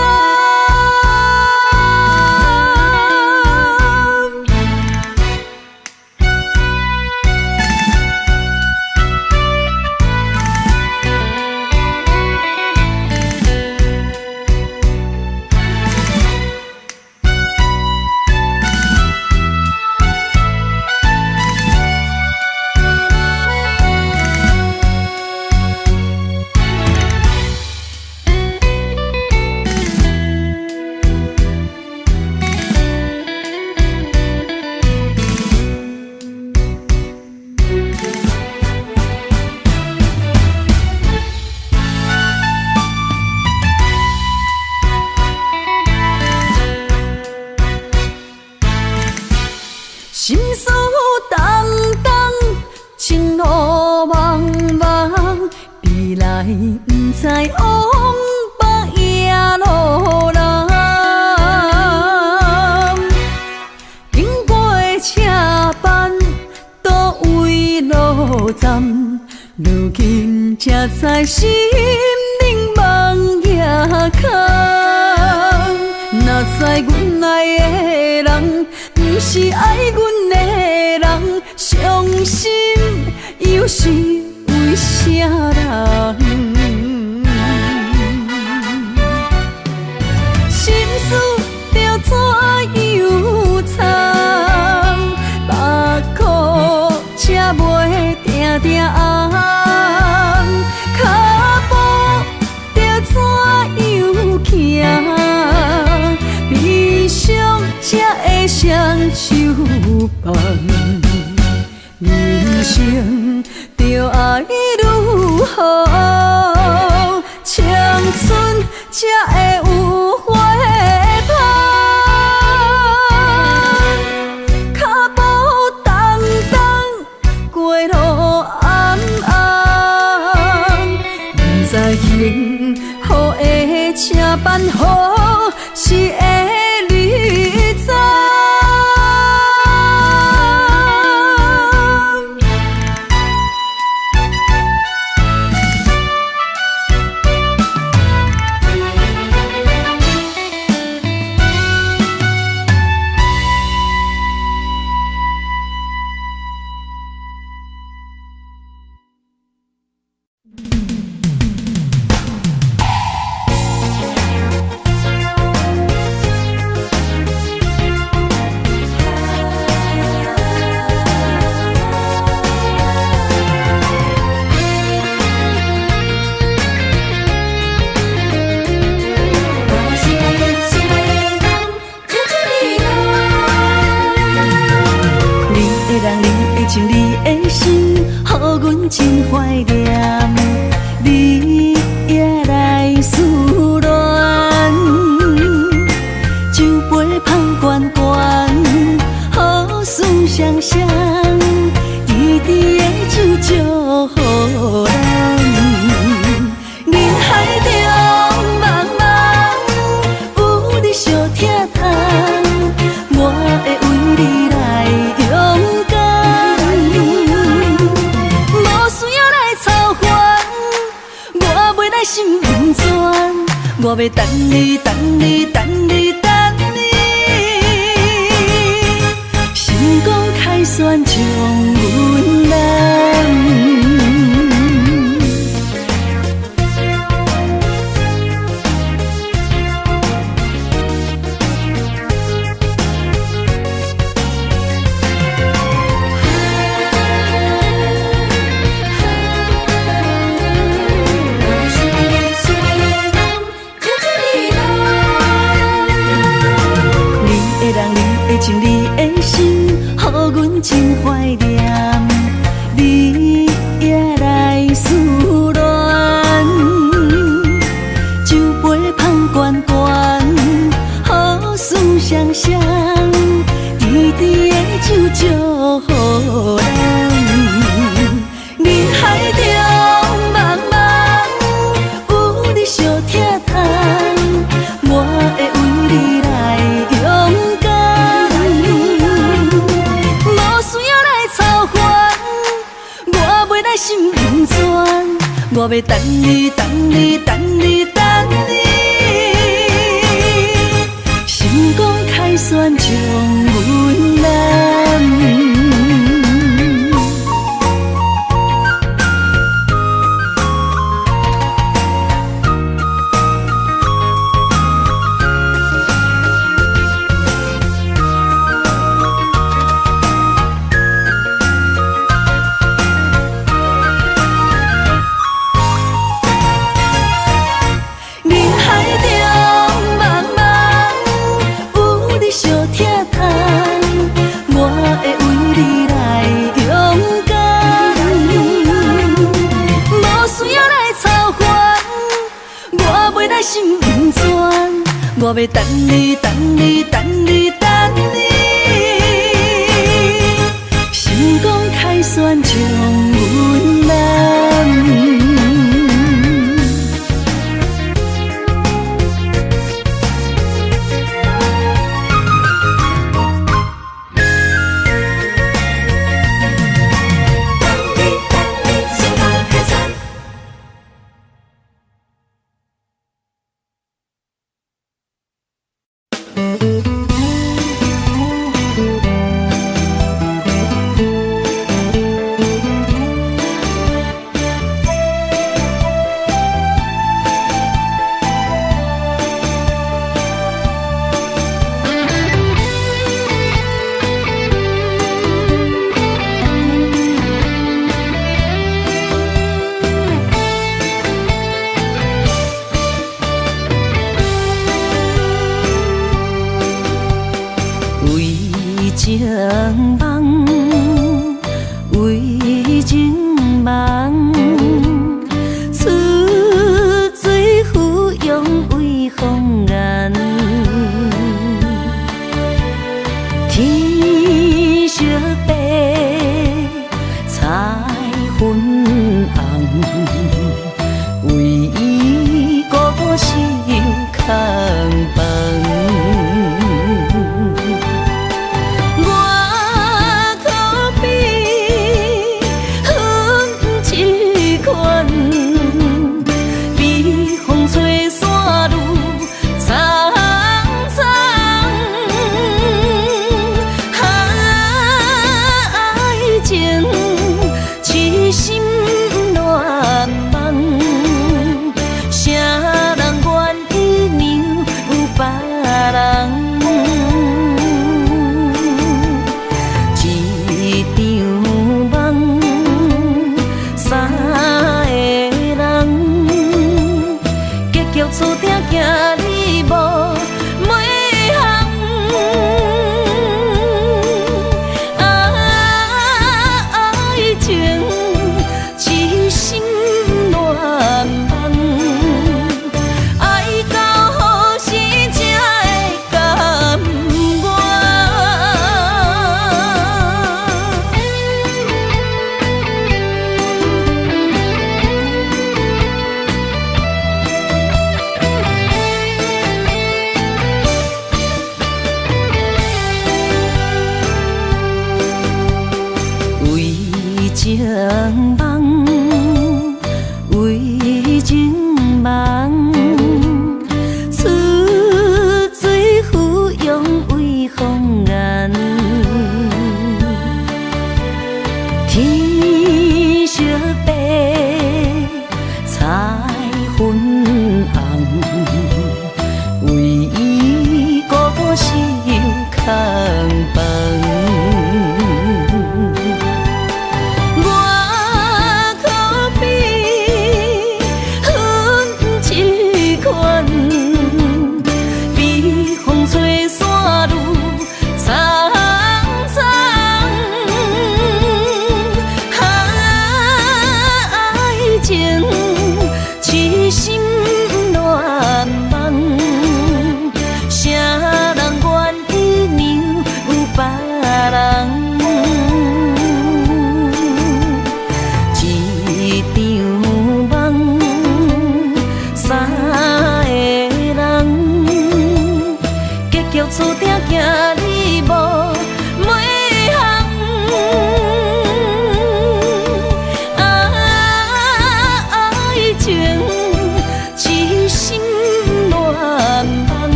心事重重，情路茫茫，未来不知往北夜路人。经过车班，倒位路站，如今才知心冷梦夜空。若知阮爱的人，不是爱阮的人，伤心又是为啥人？心事着怎样藏？目眶才袂定定红，脚步着怎样行？悲伤才会双手放，人生着爱愈好，青春才会有花香。脚步重重，过路暗暗，不知幸福的车班好是会离走。真怀念，你也来思恋，酒杯捧悬悬，好事双双，甜甜的酒祝福咱。人海中茫茫，有你相疼痛，我会为你来勇敢。心温泉，我要等你，等你，等你，等你。心光开旋将阮揽。情你的心，予阮真怀念。你我要等你，等你，等你，等你，成功凯旋将阮揽。心不全，我要等你，等你，等你，等你，成功凯旋将阮揽。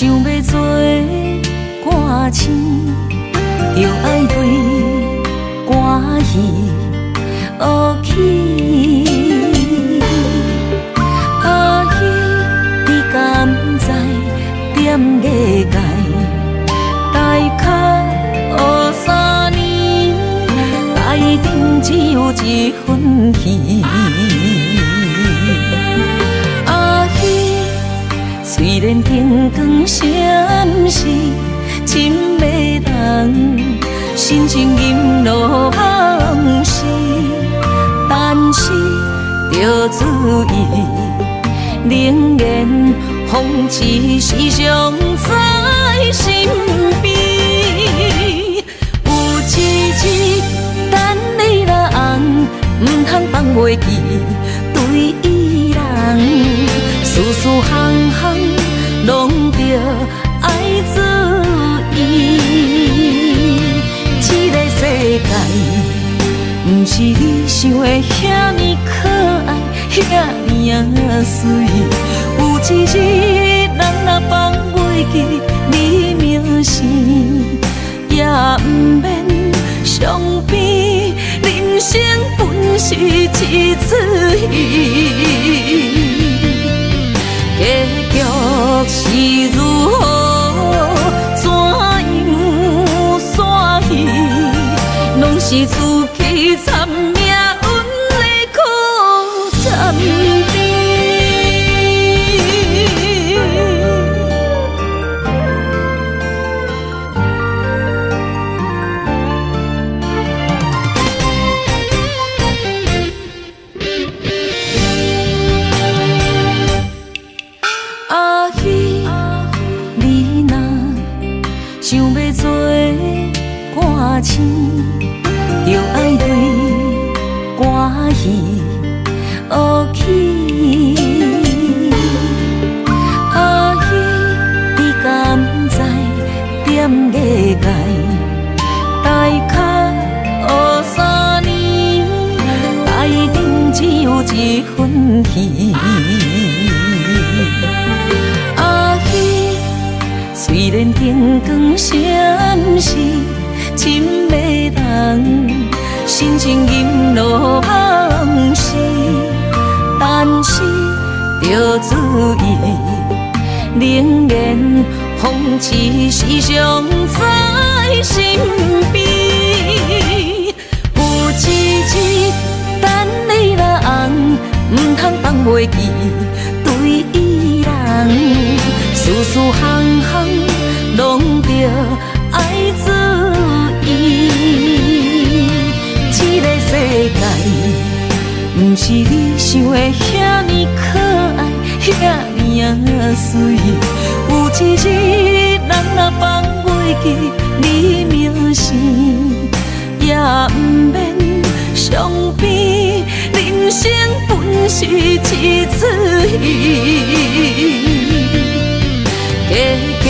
想要做歌星，就爱对歌戏学起。阿姨，你敢知点艺界大脚学3年，内定只有一份戏。阿姨，虽然灯光闪烁，真迷人，心情阴落往事，但是着注意，能言风痴时常在身边。有一日等你人，唔通放袂记对伊人，事事项项拢着爱注意。这个世界，不是你想的遐尼可爱，遐尼水。有一日，人若放袂记你名声，也不免伤悲。人生本是一出戏，结局是如何，怎样煞戏，拢是自己惨命运的苦惨甜。想要做歌星，就爱对歌戏学起。阿姨，你敢知点艺界大脚学3年，内定只有一份戏。虽然灯光闪烁，真迷人，心情阴落往事，但是着注意，能言风痴时常在身边。有一日等你人，唔通放袂记对伊人，事事项项拢着爱注意。这个世界，不是你想的遐尼可爱，遐尼水。有一日，人若放袂记你名声，也不免伤悲。人生本是一出戏，结局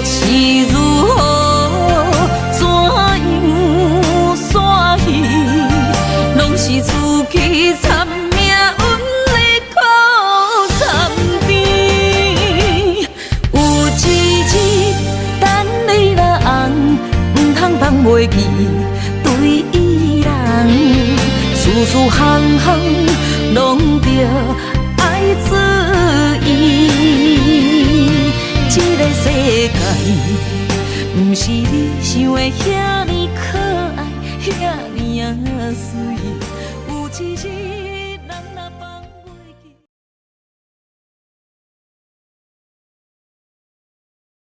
是如何，怎样煞戏，拢是自己惨命运的苦惨甜。有一日等你人，唔通放袂记对伊人，事事项项拢着爱注意。这个世界，不是你想的遐。